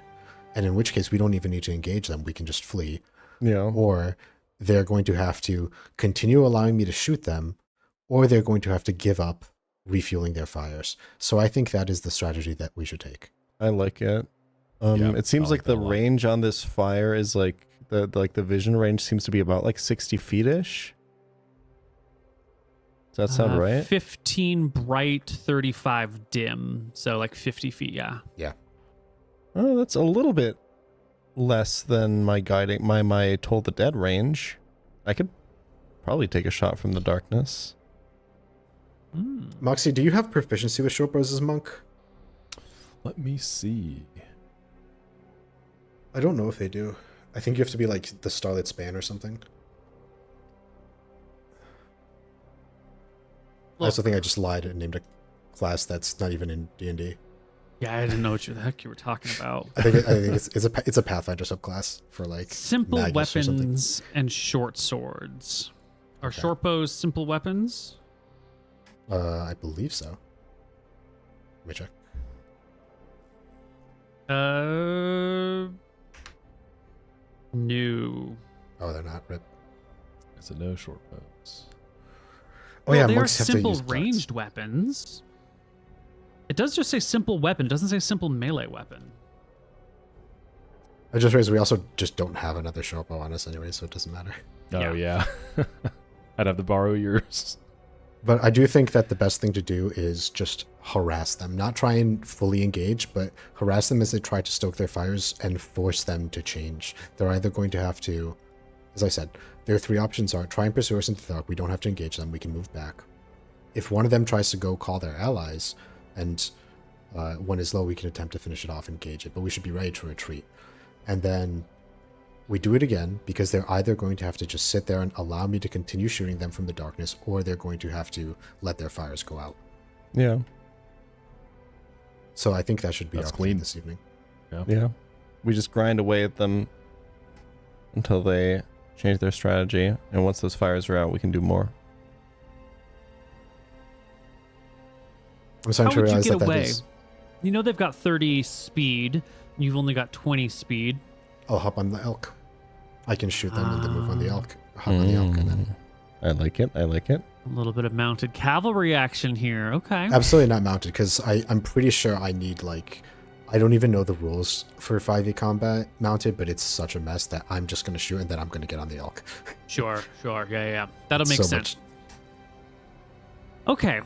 and in which case we don't even need to engage them. We can just flee. Yeah. Or they're going to have to continue allowing me to shoot them, or they're going to have to give up refueling their fires. So I think that is the strategy that we should take. I like it. Yeah, It seems I like like the that a lot. range on this fire is like the vision range seems to be about like 60 feet ish. Does that sound right? 15 bright, 35 dim. So like 50 feet, yeah. Oh, that's a little bit less than my Toll the Dead range. I could probably take a shot from the darkness. Moxie, do you have proficiency with short bows as monk? Let me see. I don't know if they do. I think you have to be like the Starlit Span or something. I also think I just lied and named a class that's not even in D&D. Yeah, I didn't know what the heck you were talking about. I think it's a Pathfinder subclass for like Simple Magus or something. weapons and short swords. Are Okay. short bows simple weapons? I believe so. Let me check. No. Oh, they're not. Rip. Is it no short bows? Oh yeah, they are monks have to simple use darts. ranged weapons. It does just say simple weapon. It doesn't say simple melee weapon. I just realized we also just don't have another show up on us anyway, so it doesn't matter. Oh, yeah. I'd have to borrow yours. But I do think that the best thing to do is just harass them. Not try and fully engage, but harass them as they try to stoke their fires and force them to change. They're either going to have to, as I said, their three options are try and pursue us into the dark. We don't have to engage them. We can move back. If one of them tries to go call their allies and one is low, we can attempt to finish it off, engage it. But we should be ready to retreat. And then we do it again because they're either going to have to just sit there and allow me to continue shooting them from the darkness, or they're going to have to let their fires go out. Yeah. So I think that should be That's our plan clean. this evening. Yeah. We just grind away at them until they change their strategy. And once those fires are out, we can do more. I'm starting How to would you realize get that away? that is... You know they've got 30 speed. You've only got 20 speed. I'll hop on the elk. I can shoot them and then move on the elk. Hop on the elk and then... I like it. I like it. A little bit of mounted cavalry action here. Okay. Absolutely not mounted, because I'm pretty sure I need, like... I don't even know the rules for 5e combat mounted, but it's such a mess that I'm just going to shoot and then I'm going to get on the elk. Sure. Yeah. That'll make So sense. Okay.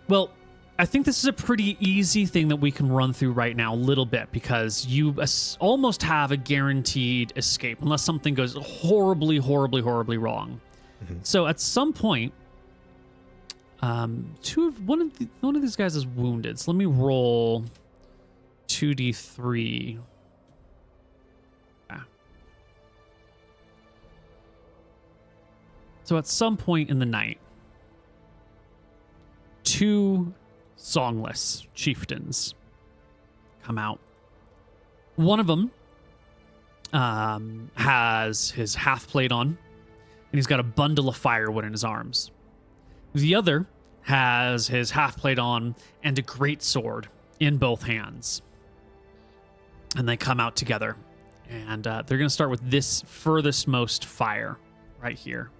Well, I think this is a pretty easy thing that we can run through right now a little bit, because you almost have a guaranteed escape unless something goes horribly wrong. Mm-hmm. So at some point, one of these guys is wounded. So let me roll 2d3. Yeah. So at some point in the night, two songless chieftains come out. One of them has his half plate on, and he's got a bundle of firewood in his arms. The other has his half plate on and a great sword in both hands. And they come out together, and they're going to start with this furthest most fire right here.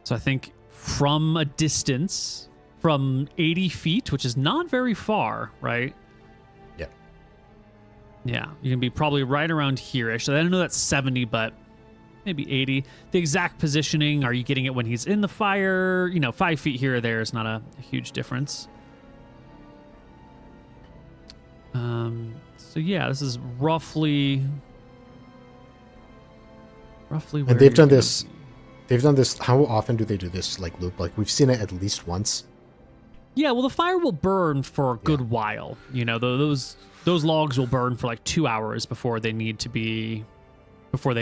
So I think from a distance, from 80 feet, which is not very far, right? Yeah. Yeah, you can be probably right around here-ish. So I don't know that's 70, but maybe 80. The exact positioning, are you getting it when he's in the fire? 5 feet here or there is not a huge difference. So yeah, this is roughly where And they've you're done gonna this. be. They've done this. How often do they do this, like, loop? Like, we've seen it at least once. Yeah, well, the fire will burn for a good while. Those logs will burn for like 2 hours before they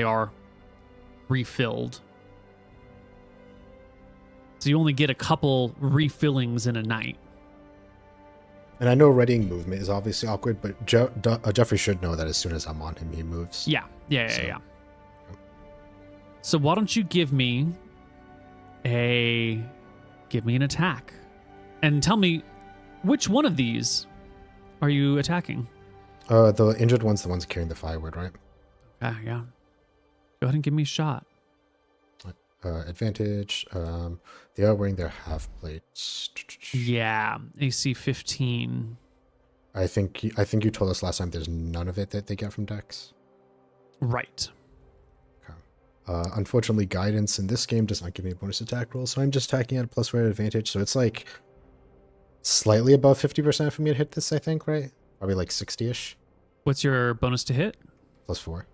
are refilled. So you only get a couple refillings in a night. And I know readying movement is obviously awkward, but Jeffrey should know that as soon as I'm on him, he moves. Yeah. So- So why don't you give me an attack, and tell me which one of these are you attacking? The injured one's the ones carrying the firewood, right? Yeah. Go ahead and give me a shot. Advantage. They are wearing their half plates. Yeah, AC 15. I think you told us last time there's none of it that they get from Dex. Right. Unfortunately, guidance in this game does not give me a bonus attack roll, so I'm just attacking at a plus 4 advantage. So it's like slightly above 50% for me to hit this, I think, right? Probably like 60-ish. What's your bonus to hit? Plus 4.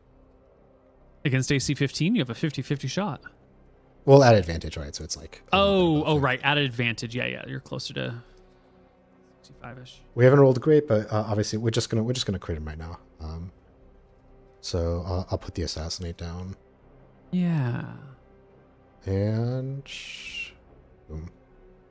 Against AC 15, you have a 50-50 shot. Well, at advantage, right? So it's like... Right. At advantage. Yeah. You're closer to 65-ish. We haven't rolled great, but obviously we're just gonna crit him right now. So I'll put the assassinate down. Yeah. And... boom.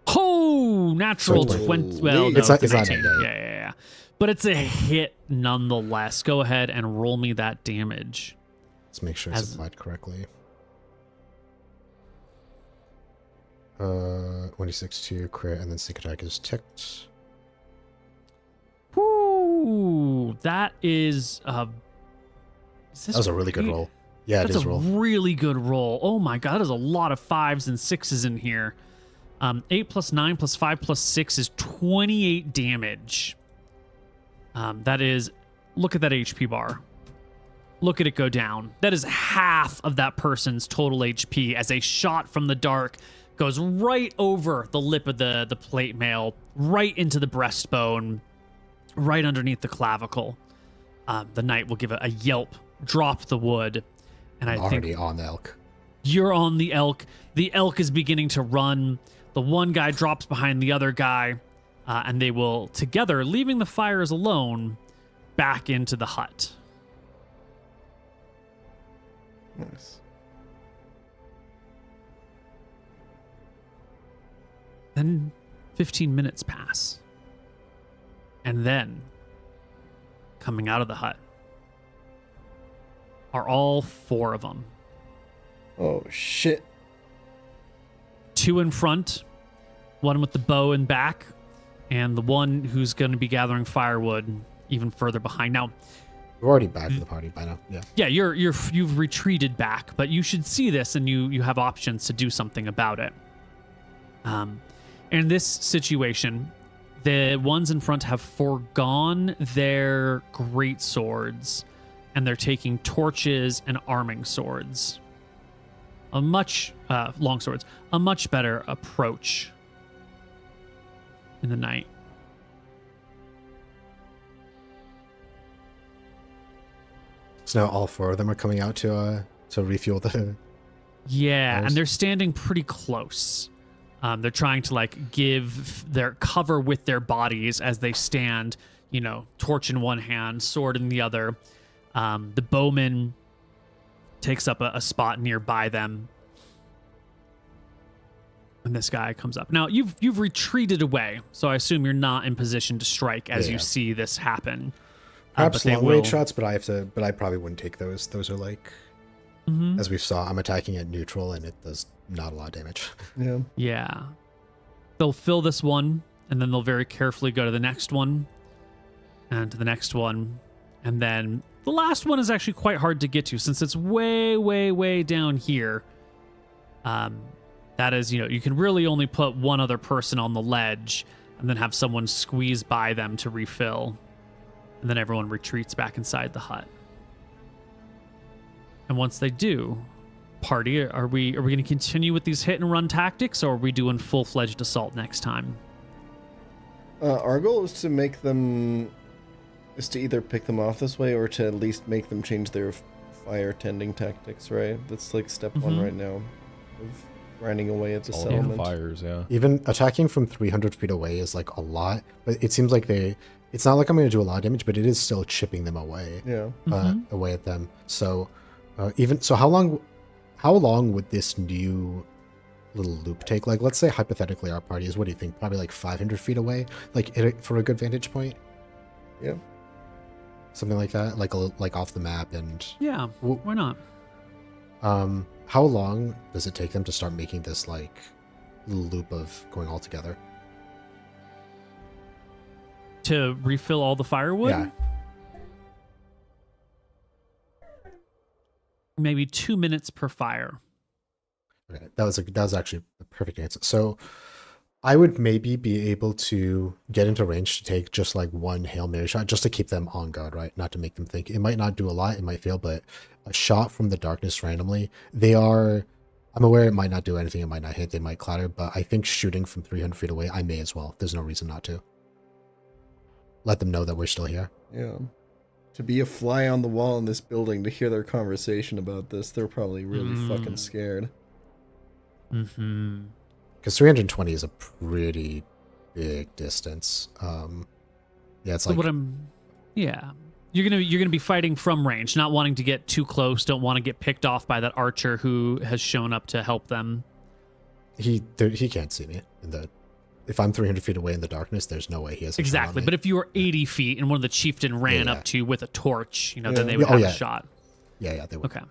Oh, natural So 20. Well, no, It's not- a it's not 19. that bad. Yeah. But it's a hit nonetheless. Go ahead and roll me that damage. Let's make sure it's applied correctly. 26 to crit, and then sneak attack is ticked. Whoo! That is That was a really good roll. Yeah, it That's is a roll. really good roll. Oh my god, there's a lot of 5s and 6s in here. 8 plus 9 plus 5 plus 6 is 28 damage. That is, look at that HP bar. Look at it go down. That is half of that person's total HP as a shot from the dark goes right over the lip of the plate mail, right into the breastbone, right underneath the clavicle. The knight will give a yelp, drop the wood, and I Already think on the elk. you're on the elk. The elk is beginning to run. The one guy drops behind the other guy, and they will together, leaving the fires alone, back into the hut. Nice. Then 15 minutes pass. And then, coming out of the hut, are all 4 of them. Oh, shit. 2 in front, one with the bow in back, and the one who's going to be gathering firewood even further behind. Now, We're already back to the party by now. Yeah. yeah, you've retreated back, but you should see this and you have options to do something about it. In this situation, the ones in front have forgone their great swords, and they're taking torches and arming swords. Long swords, a much better approach in the night. So now all 4 of them are coming out to refuel the. Yeah, Nice. and they're standing pretty close. They're trying to like give their cover with their bodies as they stand, torch in one hand, sword in the other. The bowman takes up a spot nearby them. And this guy comes up. Now, you've retreated away, so I assume you're not in position to strike as you see this happen. Perhaps but they long range will- shots, but I probably wouldn't take those. Those are like, as we saw, I'm attacking at neutral and it does not a lot of damage. Yeah. Yeah. They'll fill this one, and then they'll very carefully go to the next one, and to the next one, and then the last one is actually quite hard to get to since it's way, way, way down here. That is, you can really only put one other person on the ledge, and then have someone squeeze by them to refill, and then everyone retreats back inside the hut. And once they do, party, are we going to continue with these hit and run tactics, or are we doing full-fledged assault next time? Our goal is to make them, is to either pick them off this way or to at least make them change their fire tending tactics, right? That's like step 1 right now of grinding away at the All settlement. the fires, yeah. Even attacking from 300 feet away is like a lot, but it seems like it's not like I'm going to do a lot of damage, but it is still chipping them away, Yeah. away at them. So how long would this new little loop take? Like, let's say hypothetically our party is, what do you think? Probably like 500 feet away, like for a good vantage point. Yeah. Something like that, like off the map. And Yeah, why not? how long does it take them to start making this like little loop of going all together? To refill all the firewood? Yeah. Maybe 2 minutes per fire. Okay, that was actually a perfect answer. So I would maybe be able to get into range to take just like one Hail Mary shot just to keep them on guard, right? Not to make them think. It might not do a lot, it might fail, but a shot from the darkness randomly, I'm aware it might not do anything, it might not hit, they might clatter, but I think shooting from 300 feet away, I may as well. There's no reason not to. Let them know that we're still here. Yeah. To be a fly on the wall in this building to hear their conversation about this, they're probably really fucking scared. Mm-hmm. Because 320 is a pretty big distance. Yeah, it's So like what you're gonna be fighting from range, not wanting to get too close, don't want to get picked off by that archer who has shown up to help them. he can't see me if I'm 300 feet away in the darkness, there's no way he has a shot on Exactly, me. but if you were 80 feet and one of the chieftain ran Yeah. up to you with a torch, then Yeah. they would Oh, have yeah. a shot. Yeah, they would. Okay.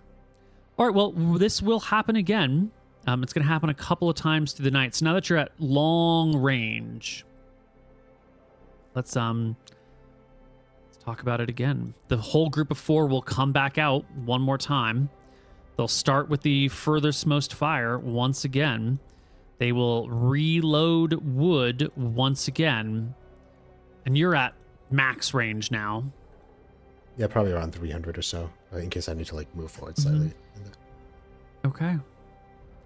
All right, well, this will happen again. It's going to happen a couple of times through the night. So now that you're at long range, let's talk about it again. The whole group of 4 will come back out one more time. They'll start with the furthest most fire once again. They will reload wood once again. And you're at max range now. Yeah, probably around 300 or so, in case I need to like move forward slightly. Okay.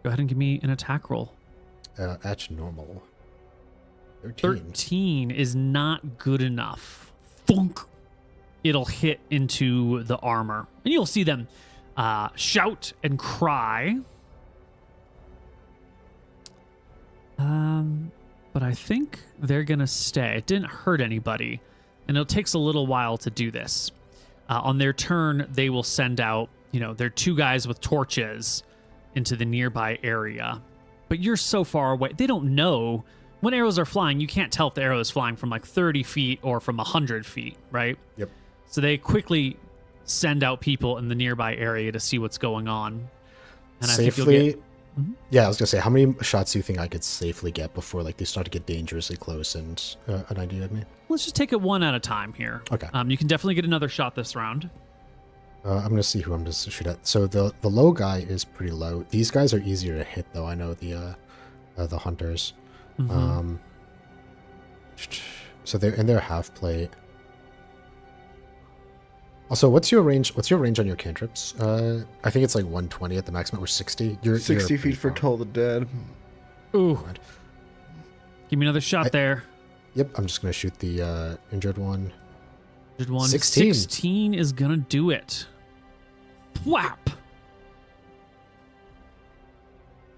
Go ahead and give me an attack roll. At normal. 13. 13 is not good enough. Thunk. It'll hit into the armor. And you'll see them shout and cry. But I think they're going to stay. It didn't hurt anybody. And it takes a little while to do this. On their turn, they will send out, they're two guys with torches into the nearby area. But you're so far away. They don't know. When arrows are flying, you can't tell if the arrow is flying from like 30 feet or from 100 feet, right? Yep. So they quickly send out people in the nearby area to see what's going on. And Safely, I think you'll get... Yeah, I was gonna say, how many shots do you think I could safely get before like they start to get dangerously close and an idea of me? Let's just take it one at a time here. Okay. You can definitely get another shot this round. I'm gonna see who I'm just shoot at. So the low guy is pretty low. These guys are easier to hit though. I know the hunters. Mm-hmm. So they're in their half plate. Also, what's your range? What's your range on your cantrips? I think it's like 120 at the maximum, or 60. You're 60 pretty feet for far. Toll the Dead. Ooh. Right. Give me another shot there. Yep, I'm just gonna shoot the injured one. Injured one. 16. 16 is gonna do it. Whap.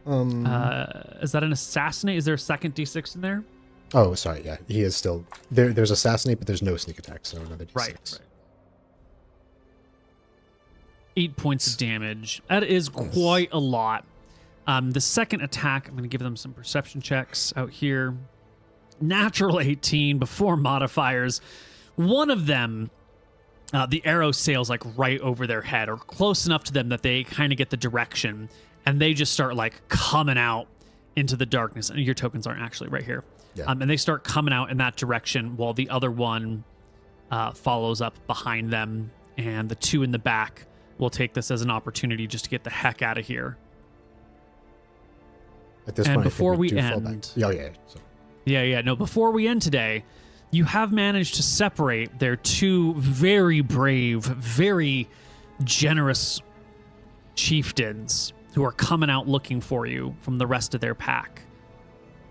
Is that an assassinate? Is there a second D6 in there? Oh, sorry. Yeah, he is still there. There's assassinate, but there's no sneak attack, so another D6. Right. 8 points of damage. That is quite a lot. The second attack, I'm going to give them some perception checks out here. Natural 18 before modifiers. One of them, the arrow sails like right over their head or close enough to them that they kind of get the direction and they just start like coming out into the darkness. And your tokens aren't actually right here. Yeah. And they start coming out in that direction while the other one follows up behind them. And the two in the back will take this as an opportunity just to get the heck out of here. At this And point, before I think we do fall end- back. Yeah. So. Yeah. No, before we end today, you have managed to separate their two very brave, very generous chieftains who are coming out looking for you from the rest of their pack.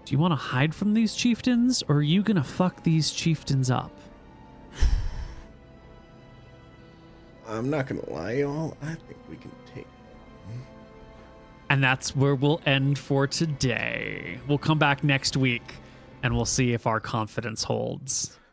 Do you want to hide from these chieftains, or are you going to fuck these chieftains up? I'm not gonna lie, y'all. I think we can take. And that's where we'll end for today. We'll come back next week, and we'll see if our confidence holds.